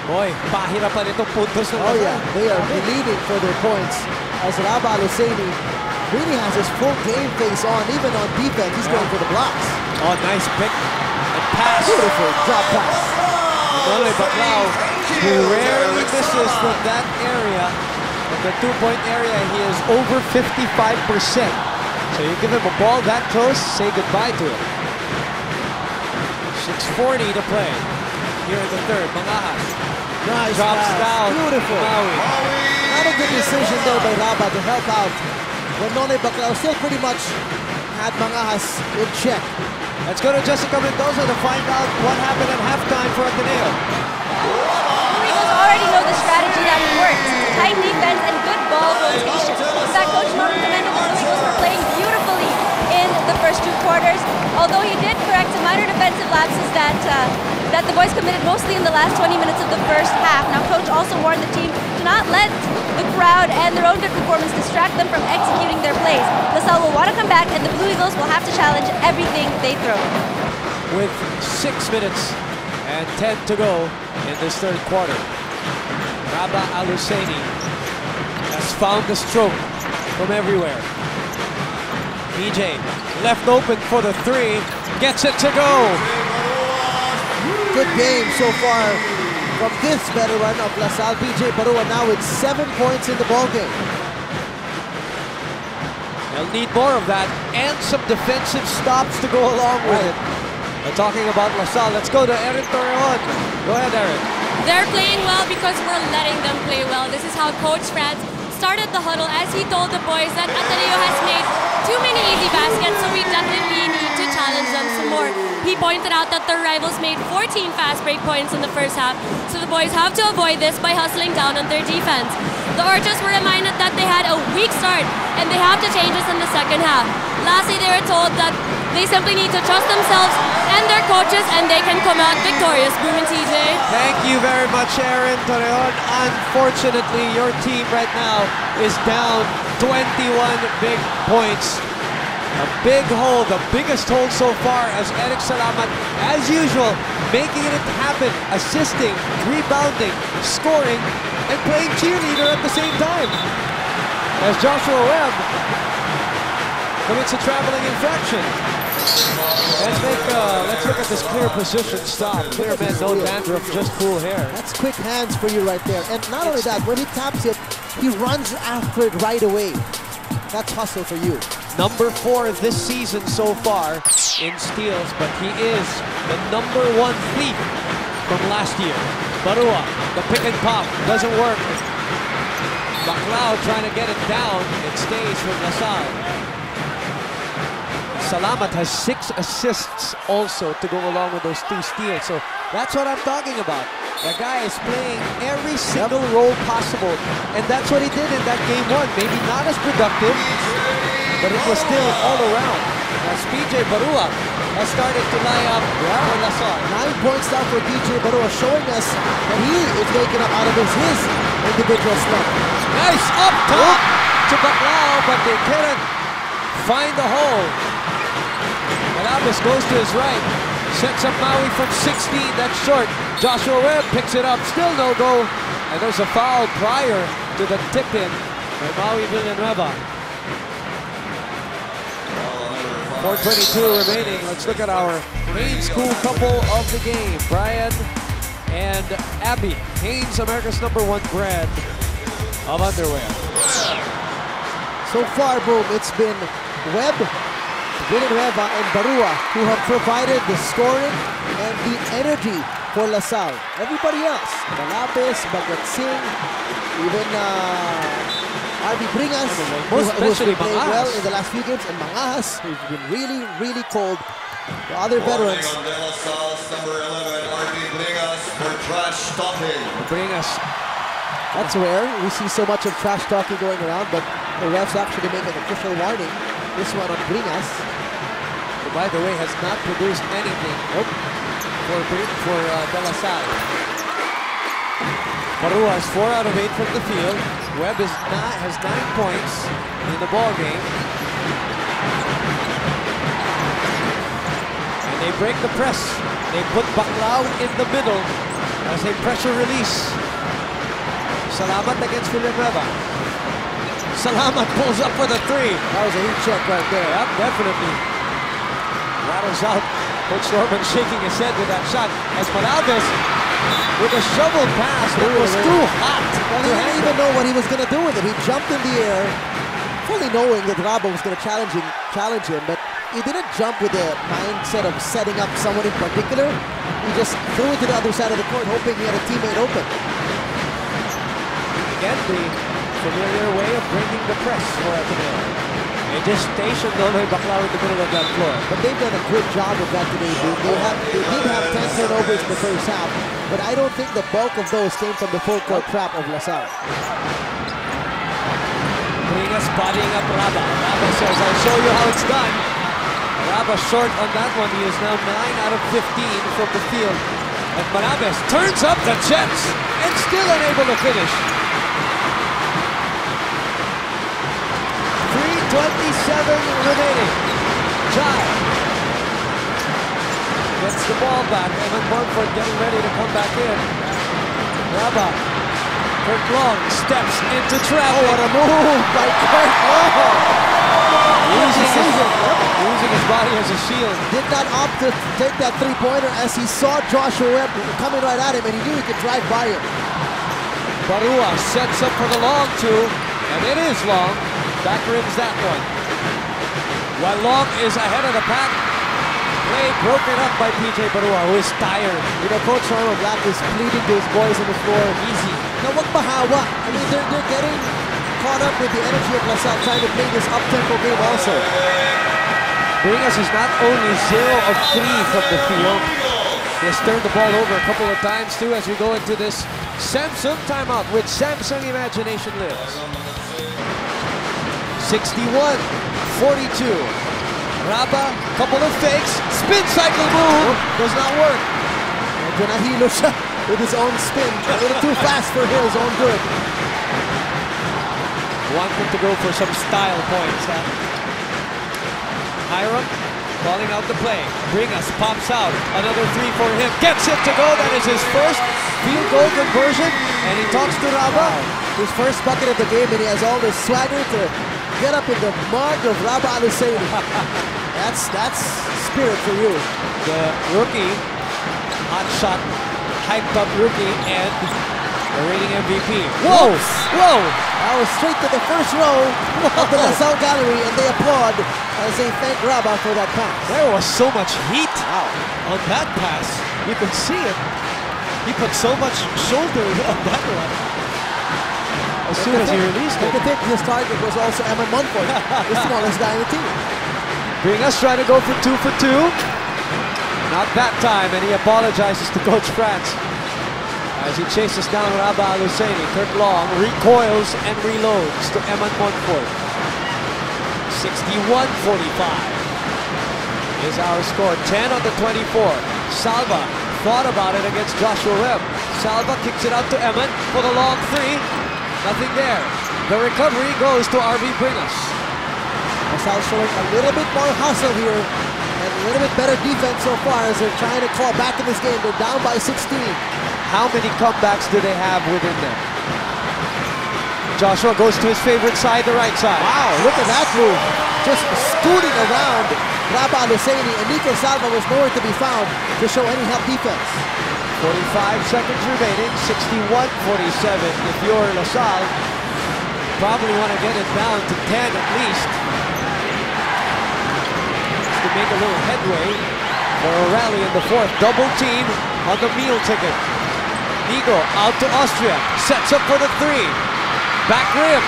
Boy, pahirapan itong puntos ng Oh yeah, LaSalle. they are bleeding for their points. As Rabah Al-Husseini really has his full game face on, even on defense, he's going for the blocks. Oh, nice pick and pass. Beautiful drop pass. Nonoy Baclao, who rarely misses from that area. In the 2-point area, he is over 55%. So you give him a ball that close, say goodbye to it. 6:40 to play here in the third. Mangajas Nice drops pass. down. Beautiful. Maui. Not a good decision though by Rabah to help out when Nonoy Baclao still pretty much had Mangajas in check. Let's go to Jessica Mendoza to find out what happened at halftime for Ateneo. Blue Eagles already know the strategy that works. Tight defense and good ball rotation. In fact, Coach Norton commended the Blue Eagles for playing beautifully in the first 2 quarters, although he did correct some minor defensive lapses that the boys committed mostly in the last 20 minutes of the first half. Now, Coach also warned the team to not let the crowd and their own good performance distract them from executing their plays. LaSalle will want to come back, and the Blue Eagles will have to challenge everything they throw. With 6 minutes and 10 to go in this third quarter, Rabah Al-Husseini has found the stroke from everywhere. PJ left open for the 3, gets it to go. Good game so far from this veteran of La Salle, PJ Barua, now with 7 points in the ballgame. They'll need more of that and some defensive stops to go along with it. We're talking about La Salle. Let's go to Erin Torreon. Go ahead, Erin. They're playing well because we're letting them play well. This is how Coach Franz started the huddle as he told the boys that Ateneo has made too many easy baskets, so we definitely need to challenge them some more. He pointed out that their rivals made 14 fast break points in the first half, so the boys have to avoid this by hustling down on their defense. The Archers were reminded that they had a weak start and they have to change this in the second half. Lastly, they were told that they simply need to trust themselves and their coaches and they can come out victorious. Boom and TJ. Thank you very much, Erin Torreon. Unfortunately, your team right now is down 21 big points. A big hole, the biggest hole so far, as Eric Salamat, as usual, making it happen, assisting, rebounding, scoring, and playing cheerleader at the same time. As Joshua Webb commits a traveling infraction. Let's look at this clear position stop. Clear man, no dandruff, just cool hair. That's quick hands for you right there. And not only that, when he taps it, he runs after it right away. That's hustle for you. Number 4 this season so far in steals, but he is the number 1 thief from last year. Barua, the pick and pop, doesn't work. Baclao trying to get it down. It stays with La Salle. Salamat has 6 assists also to go along with those 2 steals. So that's what I'm talking about. The guy is playing every single role possible. And that's what he did in that game 1. Maybe not as productive, but it was still all around. As PJ Barua has started to line up for La Salle. 9 points down for PJ Barua, showing us that he is waking up out of his individual slump. Nice up top to Baclao, but they couldn't find the hole. Alabas goes to his right, sets up Maui from 16, that's short. Joshua Webb picks it up, still no go. And there's a foul prior to the tip-in by Maui Villanueva. 4:22 remaining. Let's look at our main school couple of the game. Brian and Abby. Hanes, America's #1 brand of underwear. So far, Boom, it's been Webb, Villanueva, and Barua who have provided the scoring and the energy for La Salle. Everybody else, Malapis, Bagat Singh, even Arby Bringas, who's been playing well in the last few games, and Mangas, who's been really, really cold. The other veterans. La Salle's number 11, Arby Bringas, for trash talking. Bringas. That's rare. We see so much of trash talking going around, but the refs actually make an official warning. This one on Bringas. Who, by the way, has not produced anything for De La Salle. Barua is 4 out of 8 from the field. Webb has 9 points in the ball game. And they break the press. They put Baclao in the middle as a pressure release. Salamat against Villanueva. Salamat pulls up for the 3. That was a heat check right there. Yep, definitely. Rattles out. Coach Norman shaking his head with that shot. As Malaves with a shovel pass, it was too hot. Well, he didn't even know what he was going to do with it. He jumped in the air, fully knowing that Rabo was going to challenge him, but he didn't jump with the mindset of setting up someone in particular. He just threw it to the other side of the court, hoping he had a teammate open. Again, the familiar way of bringing the press for Ateneo. They just stationed Nonoy Baclao in the middle of that floor. But they've done a good job of that today, dude. They did have 10 turnovers in the first half, but I don't think the bulk of those came from the full court trap of La Salle. Bringas bodying up Raba. Raba says, I'll show you how it's done. Raba short on that one. He is now 9 out of 15 from the field. And Manaves turns up the Jets and still unable to finish. 3:27 remaining. Jai gets the ball back. Evan Mumford getting ready to come back in. Raba. Kurt Long steps into traffic. Oh, what a move by Kurt Long! Using his body as a shield. Did not opt to take that three-pointer as he saw Joshua Webb coming right at him and he knew he could drive by him. Barua sets up for the long two, and it is long. Back rims that one. While Long is ahead of the pack, play broken up by PJ Barua, who is tired. You know, Coach Norman Black is pleading to his boys on the floor. Easy. Now, wag bahawa. I mean, they're getting caught up with the energy of LaSalle trying to play this up-tempo game also. Bringas is not only 0 of 3 from the field, he has turned the ball over a couple of times too as we go into this Samsung timeout with Samsung Imagination Lives. 61-42. Raba, couple of fakes, spin cycle move, does not work. Medyo nahilo siya with his own spin. A little too fast for his own good. Wanted to go for some style points. Hiram calling out the play. Bringas pops out. Another 3 for him. Gets it to go. That is his first field goal conversion. And he talks to Raba. His first bucket of the game, and he has all the swagger to get up in the mug of Raba Al-Husseini. That's spirit for you. The rookie, hot shot, hyped up rookie, and the reigning MVP. Whoa! Whoa! That was straight to the first row of the LaSalle gallery, and they applaud as they thank Raba for that pass. There was so much heat on that pass. You could see it. He put so much shoulder on that one. As soon as he released it. I think his target was also Eman Monfort, the smallest guy in the team. Bringas trying to go for 2 for 2. Not that time, and he apologizes to Coach France. As he chases down Raba Al-Husseini, Kirk Long recoils and reloads to Eman Monfort. 61-45 is our score. 10 on the 24. Salva thought about it against Joshua Webb. Salva kicks it out to Eman for the long 3. Nothing there. The recovery goes to RV Bringas. LaSalle showing a little bit more hustle here and a little bit better defense so far as they're trying to claw back in this game. They're down by 16. How many comebacks do they have within them? Joshua goes to his favorite side, the right side. Wow, look at that move. Just scooting around Raba Al-Husseini, and Nico Salva was nowhere to be found to show any help defense. 45 seconds remaining, 61-47. If you're LaSalle, probably want to get it down to 10 at least. Just to make a little headway for a rally in the fourth. Double team on the meal ticket. Nigo out to Austria, sets up for the 3. Back rim.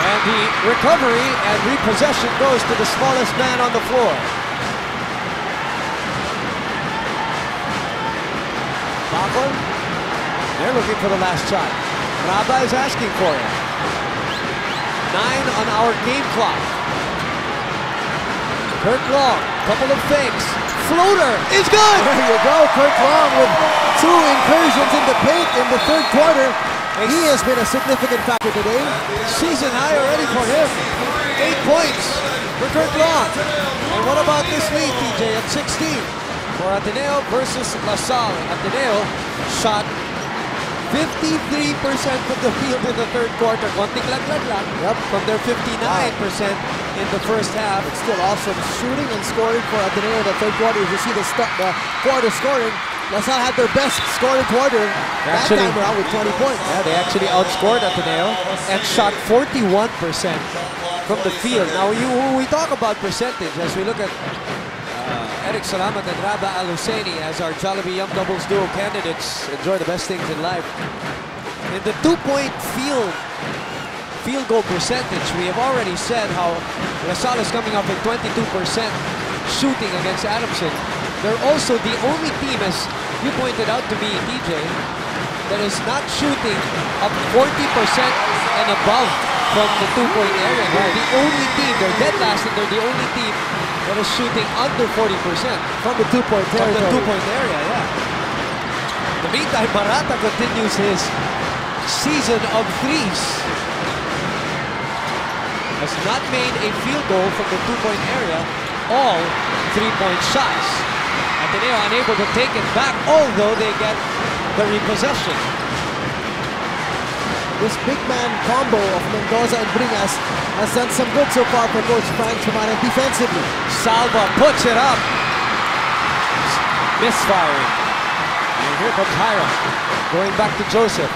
And the recovery and repossession goes to the smallest man on the floor. Bacol, they're looking for the last shot. Raba is asking for it. 9 on our game clock. Kirk Long, couple of fakes. Floater is good! There you go, Kirk Long with 2 incursions in the paint in the third quarter. He has been a significant factor today. Season high already for him. 8 points for Kirk Long. And what about this lead, TJ, at 16? For Ateneo versus LaSalle. Ateneo shot 53% from the field in the third quarter. Konting laglag lang. Yep. From their 59% in the first half. It's still awesome shooting and scoring for Ateneo in the third quarter. You see the quarter scoring. LaSalle had their best scoring quarter that time around with 20 points. Yeah, they actually outscored Ateneo and shot 41% from the field. Now, we talk about percentage as we look at Eric Salamat and Raba Al-Husseini as our Jollibee Yum Doubles Duo candidates. Enjoy the best things in life. In the 2-point field goal percentage, we have already said how LaSalle is coming up with 22% shooting against Adamson. They're also the only team, as you pointed out to me, DJ, that is not shooting up 40% and above from the 2-point area. They're the only team, they're dead last, and they're the only team that is shooting under 40% from the 2-point territory. From the 2-point area, yeah. In the meantime, Barata continues his season of threes. Has not made a field goal from the 2-point area, all 3-point shots. Ateneo unable to take it back, although they get the repossession. This big man combo of Mendoza and Bringas has done some good so far for Coach Frank Chumana defensively. Salva puts it up. Misfiring. And here comes Hiram. Going back to Joseph.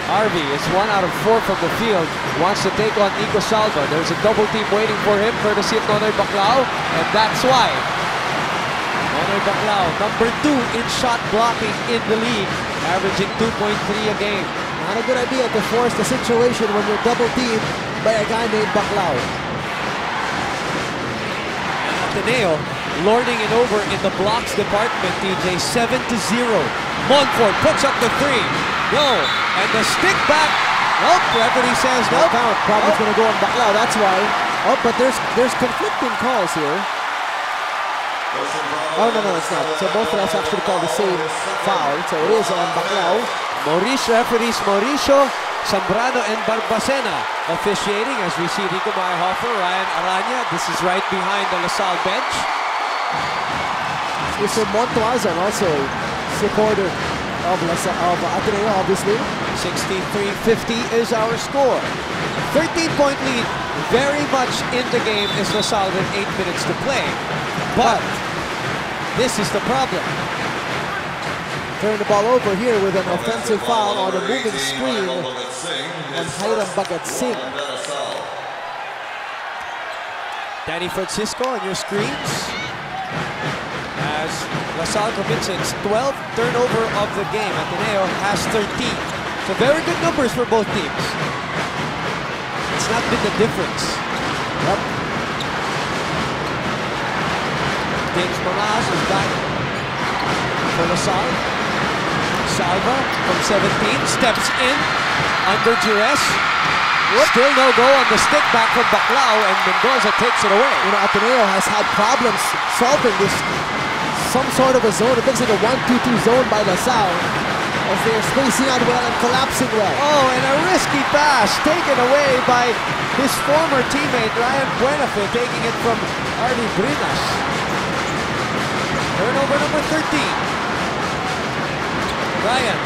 Harvey is 1 out of 4 from the field. Wants to take on Nico Salva. There's a double team waiting for him, courtesy of Nonoy Baclao. And that's why Nonoy Baclao, number 2 in shot blocking in the league, averaging 2.3 a game. Not a good idea to force the situation when you're double teamed by a guy named Baclao. Ateneo lording it over in the blocks department, TJ, 7-0. Montfort puts up the 3. No, and the stick back. Nope, referee says no count. Probably going to go on Baclao, that's why. Oh, but there's conflicting calls here. Oh, no, it's not. So both of us actually called the same foul. So it is on Baclao. Referees Mauricio, Zambrano, and Barbacena officiating as we see Rico Meyerhofer, Ryan Aranya. This is right behind the LaSalle bench. Mr. Montuazan, also supporter of Ateneo, obviously. 63-50 is our score. 13-point lead, very much in the game is LaSalle with 8 minutes to play. But this is the problem. Turn the ball over here with an offensive foul on a moving screen on Hiram Bagat Singh. Danny Francisco on your screens. As LaSalle commits its 12th turnover of the game. Ateneo has 13. So very good numbers for both teams. It's not been the difference. Yep. James Mangas is back for LaSalle. Salva from 17 steps in under duress. Still no go on the stick back from Baclao, and Mendoza takes it away. You know, Ateneo has had problems solving this, some sort of a zone. It looks like a 1-2-2 zone by LaSalle as they are spacing out well and collapsing well. Oh, and a risky pass taken away by his former teammate Ryan Buenafe, taking it from Arnie Brinas. Turnover number 13. Ryan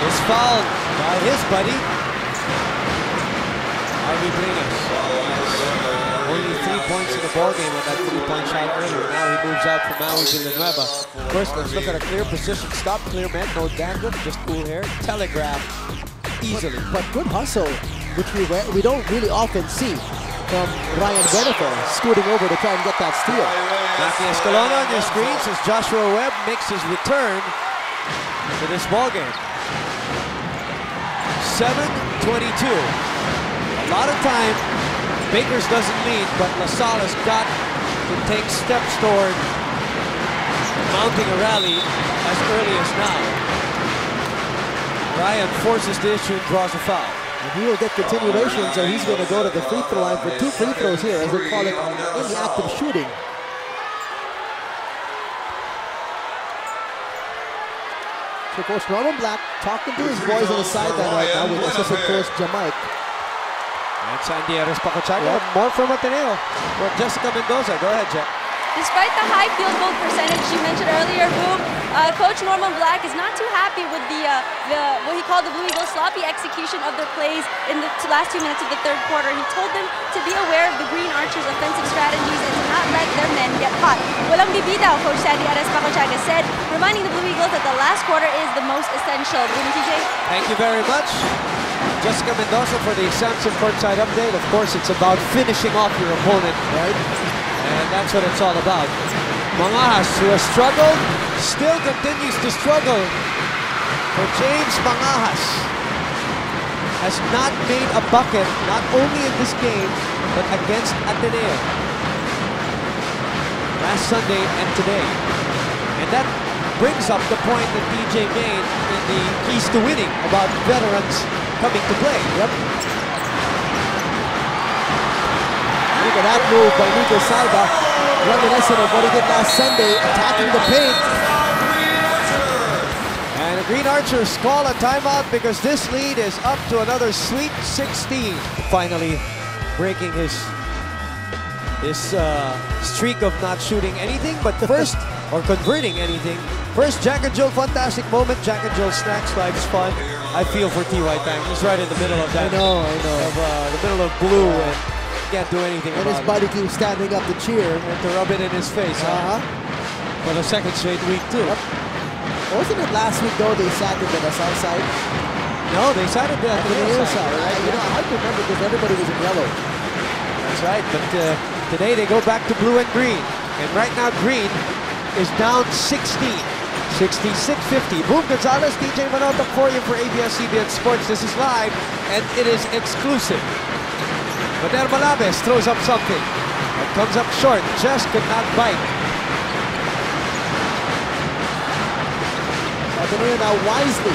is fouled by his buddy, Arnie Brinas. Only 3 points in the ballgame on that 3-point shot earlier. Now he moves out for Maui Villanueva. First, let's look at a clear position stop. Clear man, no dandruff, just cool hair. Telegraph easily. But good hustle, which we don't really often see from Ryan Buenafe, scooting over to try and get that steal. Matthew Escalona on your screens as Joshua Webb makes his return to this ballgame. 7:22. A lot of time, Bakers doesn't lead, but LaSalle has got to take steps toward mounting a rally as early as now. Ryan forces the issue and draws a foul. And he will get continuation, so he's going to go to the free throw line for 2 free throws here, as they call it in the act of shooting. So Coach Norman Black talking to his boys on the sideline right now with assistant coach Jamaic. And Sandieres Pacochaga, more from Ateneo. Well, Jessica Mendoza, go ahead, Jack. Despite the high field goal percentage you mentioned earlier, Boom, Coach Norman Black is not too happy with the what he called the Blue Eagles sloppy execution of their plays in the last 2 minutes of the third quarter. He told them to be aware of the Green Archers' offensive strategies and to not let their men get hot. Walang bibitaw, Coach Sandieres Pacochaga said, reminding the Blue Eagles that the last quarter is the most essential. Boom, TJ. Thank you very much. Jessica Mendoza for the Samson Courtside update. Of course, it's about finishing off your opponent, right? And that's what it's all about. Mangas, who has struggled, still continues to struggle. For James Mangas, has not made a bucket, not only in this game, but against Ateneo. Last Sunday and today. And that brings up the point that DJ made in the keys to winning about veterans coming to play. Yep. Look at that move by Nico Salva, reminiscent of what he did last Sunday, attacking the paint. And the Green Archers call a timeout because this lead is up to another Sweet 16. Finally breaking his streak of not shooting anything, but first, or converting anything. First, Jack and Jill fantastic moment. Jack and Jill snacks, life's fun. I feel for T.Y. Tang. He's right in the middle of that. I know. Of the middle of blue, and can't do anything And about his buddy keeps standing up to cheer. And to rub it in his face. For the second straight week, too. Yep. Wasn't it last week, though, they sat him at the south side? No, they sat him at the near side. Right? You know, I remember because everybody was in yellow. That's right, but today they go back to blue and green. And right now, green is down 16. 66-50. Boom Gonzalez, DJ Manota for you for ABS-CBN Sports. This is live, and it is exclusive. Bader Malabes throws up something. It comes up short, just could not bite. Ateneo now wisely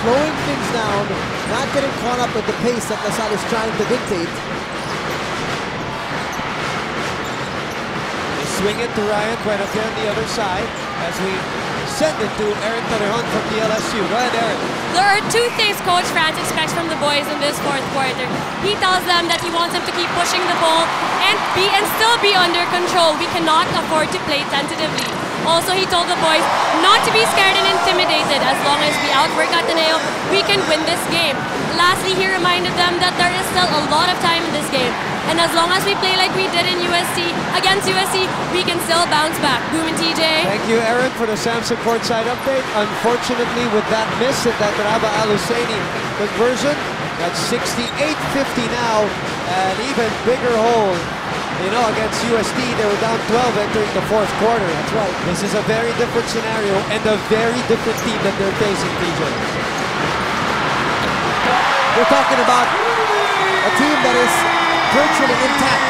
slowing things down, not getting caught up with the pace that LaSalle is trying to dictate. They swing it to Ryan right up there on the other side as we send it to Aaron Torrejon from the LSU. Go ahead, Aaron. There are two things Coach Franz expects from the boys in this fourth quarter. He tells them that he wants them to keep pushing the ball and still be under control. We cannot afford to play tentatively. Also, he told the boys not to be scared and intimidated. As long as we outwork Ateneo, we can win this game. Lastly, he reminded them that there is still a lot of time in this game. And as long as we play like we did in against USC, we can still bounce back. Boom and TJ. Thank you, Aaron, for the Samson courtside update. Unfortunately, with that miss at that Raba Al-Husseini conversion, that's 68-50 now. An even bigger hole. You know, against USD, they were down 12 entering the fourth quarter. That's right. This is a very different scenario and a very different team that they're facing, TJ. We're talking about a team that is virtually intact,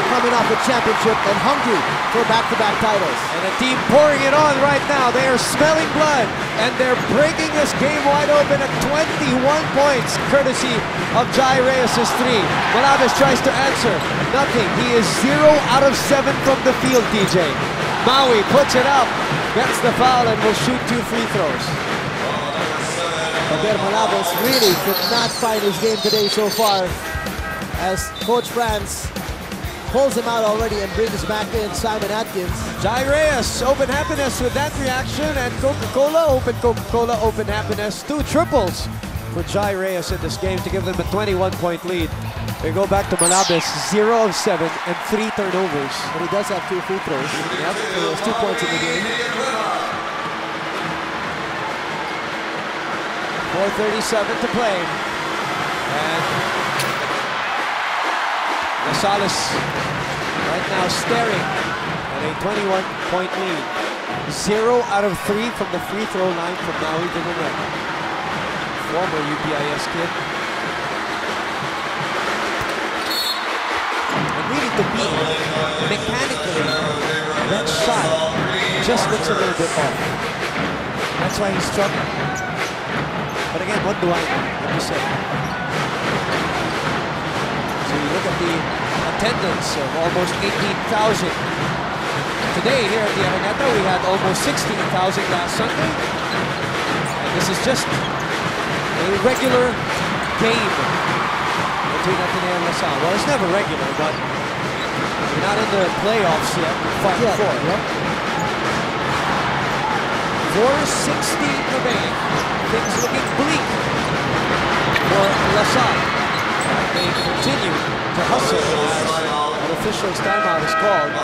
coming off a championship and hungry for back-to-back titles. And a team pouring it on right now. They are smelling blood, and they're breaking this game wide open at 21 points, courtesy of Jai Reyes' three. Malabes tries to answer. Nothing. He is 0 out of 7 from the field, DJ. Maui puts it up, gets the foul, and will shoot 2 free throws. Bader Malabes really could not find his game today so far, as Coach Franz pulls him out already and brings back in Simon Atkins. Jai Reyes, open happiness with that reaction, and Coca-Cola, open happiness. 2 triples for Jai Reyes in this game to give them a 21-point lead. They go back to Malabes, 0 of 7 and 3 turnovers. But he does have 2 free throws. Yep. So he has 2 points in the game. 4:37 to play. And LaSalle right now staring at a 21-point lead. 0 out of 3 from the free throw line from Maui Villanueva. Former UPIS kid. And really to me, mechanically, that shot just looks a little bit off. That's why he's struggling. But again, what do I know? Like you said. So you look at the attendance of almost 18,000. Today here at the Araneta, we had almost 16,000 last Sunday. And this is just a regular game between Ateneo and LaSalle. Well, it's never regular, but we're not in the playoffs yet. Final four. Yep. 4:16 remaining. Things looking bleak for LaSalle. They continue to hustle as an official's timeout is called.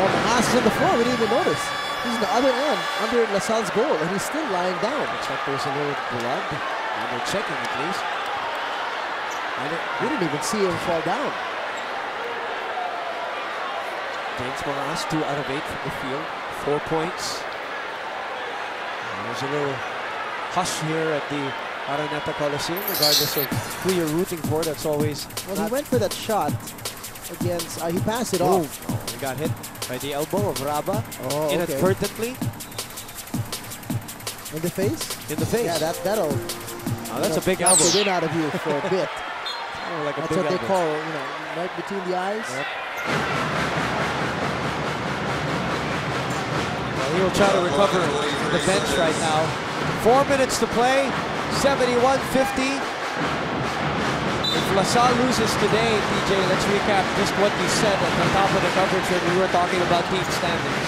Oh, Manhas is on the floor. We didn't even notice. He's on the other end, under LaSalle's goal, and he's still lying down. Looks like there's a little blood. And they're checking at least. And we didn't even see him fall down. James Manhas, 2 out of 8 from the field. 4 points. And there's a little hush here at the Araneta Coliseum, regardless of who you're rooting for. That's always. Well, he went for that shot against. He passed it off. He got hit by the elbow of Raba inadvertently. In the face? In the face. Yeah, that'll. Oh, that's a big elbow. The win out of you for a bit. Like a that's big what elbow. they call, right between the eyes. Yep. Well, he will try to recover from the bench right now. 4 minutes to play. 71-50. If LaSalle loses today, DJ, let's recap just what you said at the top of the coverage when we were talking about team standings.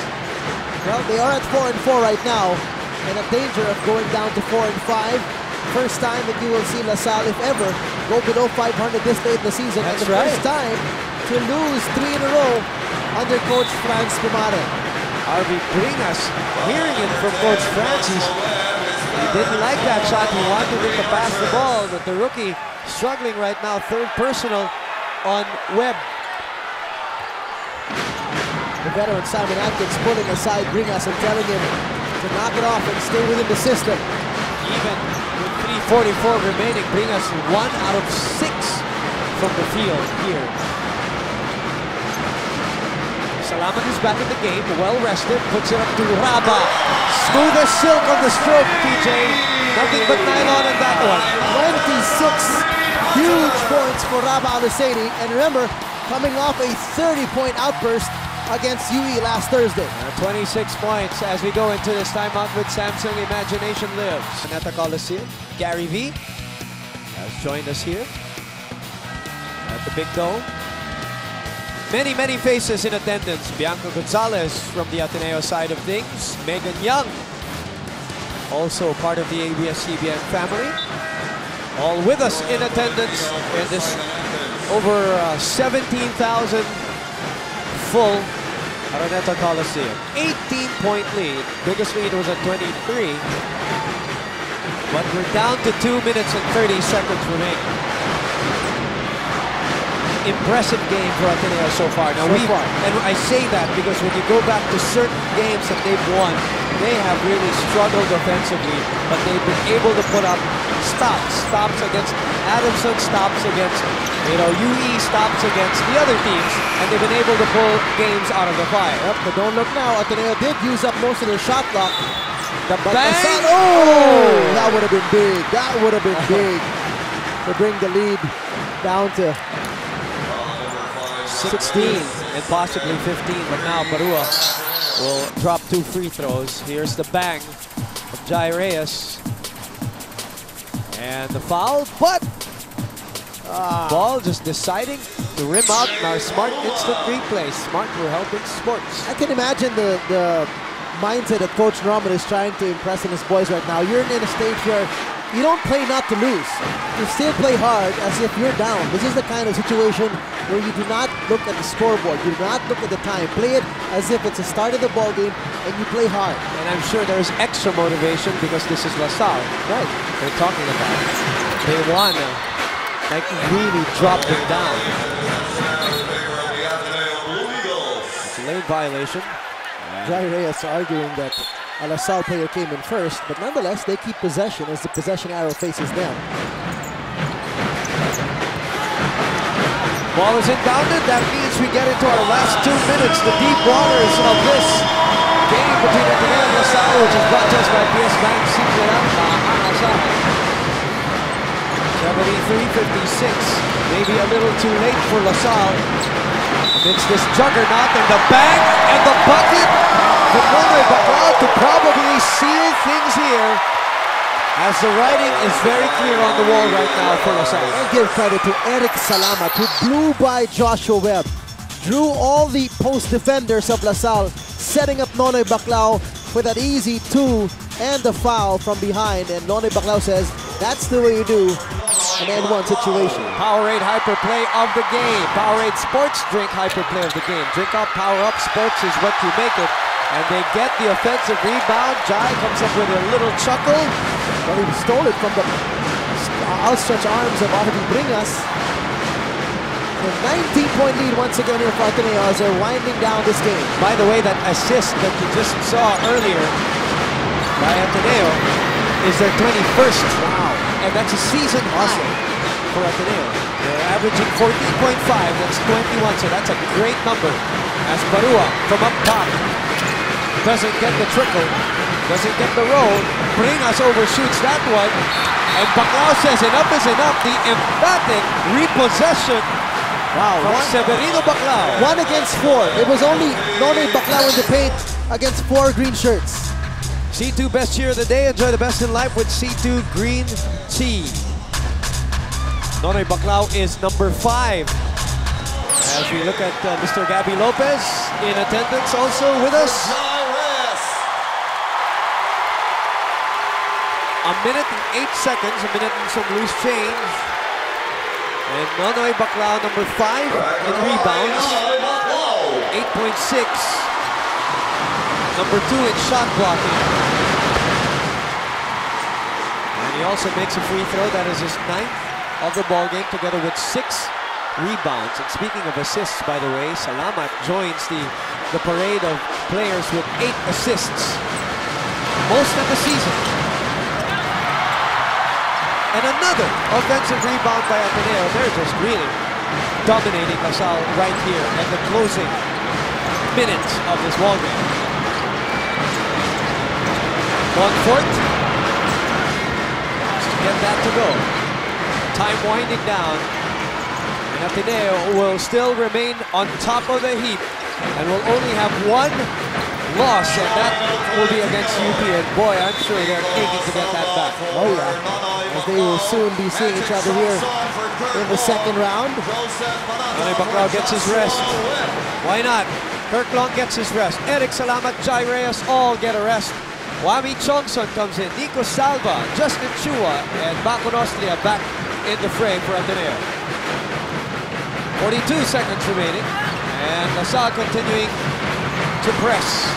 Well, they are at 4-4 right now. and a danger of going down to 4 and 5. First time that you will see La Salle, if ever, go below 500 this late in the season. That's and the right. first time to lose 3 in a row under Coach Franz Pumare. RV Bringas, hearing it from Coach Francis, he didn't like that shot. He wanted him to pass the ball, but the rookie struggling right now, third personal on Webb. The veteran Simon Atkins pulling aside Bringas and telling him to knock it off and stay within the system. Even with 3:44 remaining, Bringas 1 out of 6 from the field here. Salamat is back in the game, well rested, puts it up to Raba. Smooth as silk on the stroke, TJ. Nothing but nylon on that one. 26 huge points for Raba Al-Husseini. And remember, coming off a 30-point outburst against UE last Thursday. 26 points as we go into this timeout with Samsung Imagination Lives. Aneta Coliseum, Gary V has joined us here at the Big Dome. Many, many faces in attendance. Bianca Gonzalez from the Ateneo side of things. Megan Young, also part of the ABS-CBN family. All with us in attendance in this over 17,000 full Araneta Coliseum. 18-point lead. Biggest lead was at 23. But we're down to 2 minutes and 30 seconds remaining. Impressive game for Ateneo so far. Now and I say that because when you go back to certain games that they've won, they have really struggled offensively, but they've been able to put up stops against Adamson, stops against UE, stops against the other teams, and they've been able to pull games out of the fire. Yep, but don't look now. Ateneo did use up most of their shot clock. The bang! Oh, that would have been big. That would have been big to bring the lead down to 16 and possibly 15, but now Barua will drop 2 free throws. Here's the bang of Jai Reyes. And the foul, but ball just deciding to rim out in our smart instant replay. Smart, we're helping sports. I can imagine the mindset that Coach Norman is trying to impress in his boys right now. You're in a stage where you don't play not to lose. You still play hard as if you're down. This is the kind of situation where you do not look at the scoreboard. You do not look at the time. Play it as if it's the start of the ball game and you play hard. And I'm sure there's extra motivation because this is La Salle. Right. They're talking about it. They want to like really drop them down. It's a late violation. Jai Reyes arguing that a La Salle player came in first, but nonetheless they keep possession as the possession arrow faces them. Ball is inbounded. That means we get into our last 2 minutes, the deep waters of this game between Ateneo and La Salle, which is brought to us by PS Bank. 73-56. Maybe a little too late for La Salle. Amidst this juggernaut and the bang and the bucket for Nonoy Baclao to probably seal things here, as the writing is very clear on the wall right now for La Salle. I'll give credit to Eric Salamat, who blew by Joshua Webb, drew all the post defenders of La Salle, setting up Nonoy Baclao for that easy 2 and the foul from behind. And Nonoy Baclao says, that's the way you do an N1 situation. Powerade Hyper Play of the game. Powerade Sports Drink Hyper Play of the game. Drink up, power up. Sports is what you make it. And they get the offensive rebound. Jai comes up with a little chuckle. But he stole it from the outstretched arms of RV Bringas. A 19-point lead once again here for Ateneo as they're winding down this game. By the way, that assist that you just saw earlier by Ateneo is their 21st. Wow. And that's a season high for Ateneo. They're averaging 14.5. That's 21, so that's a great number. As Barua from up top doesn't get the trickle, doesn't get the roll. Bringas overshoots that one. And Baclao says enough is enough. The emphatic repossession. Wow, from Severino Baclao. 1 against 4. It was only Nonoy Baclao in the paint against 4 green shirts. C2 best cheer of the day. Enjoy the best in life with C2 Green Tea. Nonoy Baclao is number 5. As we look at Mr. Gabby Lopez in attendance also with us. a minute and 8 seconds, a minute and some loose change. And Nonoy Baclao, number 5 in rebounds, 8.6. Number 2 in shot blocking. And he also makes a free throw. That is his 9th of the ball game, together with 6 rebounds. And speaking of assists, by the way, Salamat joins the parade of players with 8 assists. Most of the season. And another offensive rebound by Ateneo. They're just really dominating LaSalle right here at the closing minutes of this ball game. Montfort to get that to go. Time winding down. And Ateneo will still remain on top of the heap and will only have 1 loss, and that will be against UP. And boy, I'm sure they're aching to get that back. Oh yeah, as they will soon be seeing each other here in the second round. Nonoy Baclao gets his rest. Why not? Kirk Long gets his rest. Eric Salamat, Jai Reyes all get a rest. Wami Chongson comes in. Nico Salva, Justin Chua, and Bacon Austria back in the fray for Ateneo. 42 seconds remaining, and LaSalle continuing to press.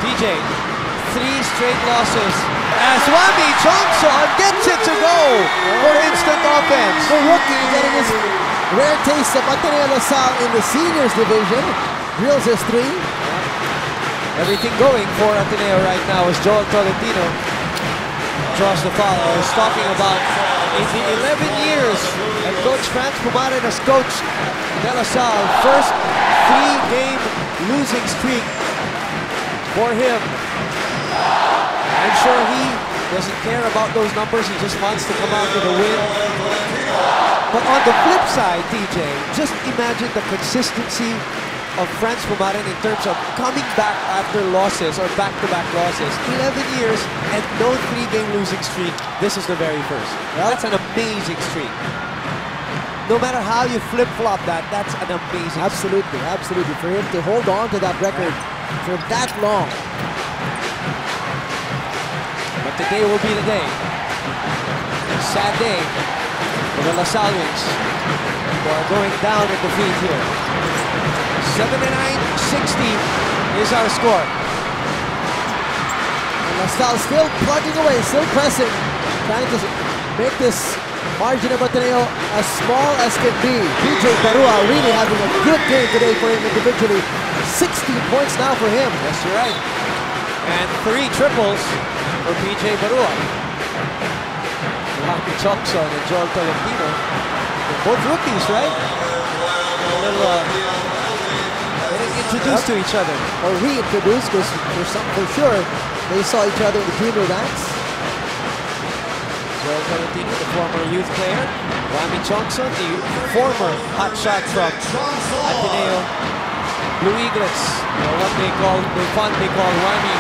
TJ, 3 straight losses as Wami Chongson gets it to go for instant offense. The rookie getting his rare taste of Ateneo LaSalle in the seniors division. Drills his 3. Everything going for Ateneo right now as Joel Tolentino draws the foul. I was talking about in the 11 years that Coach Franz Pumarin has coached De La Salle, first 3-game losing streak for him. I'm sure he doesn't care about those numbers. He just wants to come out with a win. But on the flip side, TJ, just imagine the consistency of Franz Pumarin in terms of coming back after losses or back-to-back losses. 11 years and no 3-game losing streak. This is the very first. That's an amazing streak. No matter how you flip-flop that, that's an amazing Absolutely, streak. absolutely. For him to hold on to that record for that long. But today will be the day. A sad day for the LaSallians who are going down in defeat here. 79-60 is our score. And LaSalle still plugging away, still pressing, trying to make this margin of Ateneo as small as can be. PJ Barua really having a good game today for him individually. 16 points now for him. Yes, you're right. And 3 triples for PJ Barua. Wami Chongson and Joel Tolentino. They're both rookies, right? A little getting introduced to each other. Or reintroduced, because for sure they saw each other in the junior ranks. Joel Tolentino, the former youth player. Wami Chongson, the former hotshot from Ateneo Blue Eaglets. What they fondly call Wami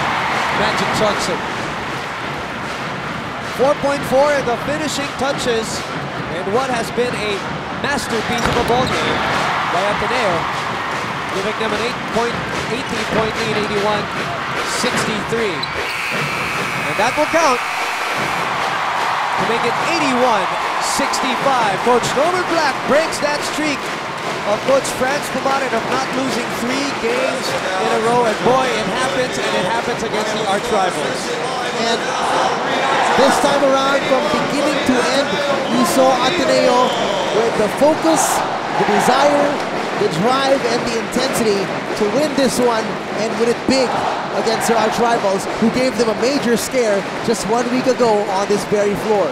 Magic Johnson. 4.4 in the finishing touches, and what has been a masterpiece of a ball game by Ateneo, giving them an 18-point lead, 81-63. And that will count to make it 81-65. Coach Norman Black breaks that streak of Coach Franz Pumarin of not losing 3 games in a row. And boy, it happens, and it happens against the arch rivals. And this time around, from beginning to end, you saw Ateneo with the focus, the desire, the drive, and the intensity to win this one and win it big against their arch rivals, who gave them a major scare just 1 week ago on this very floor.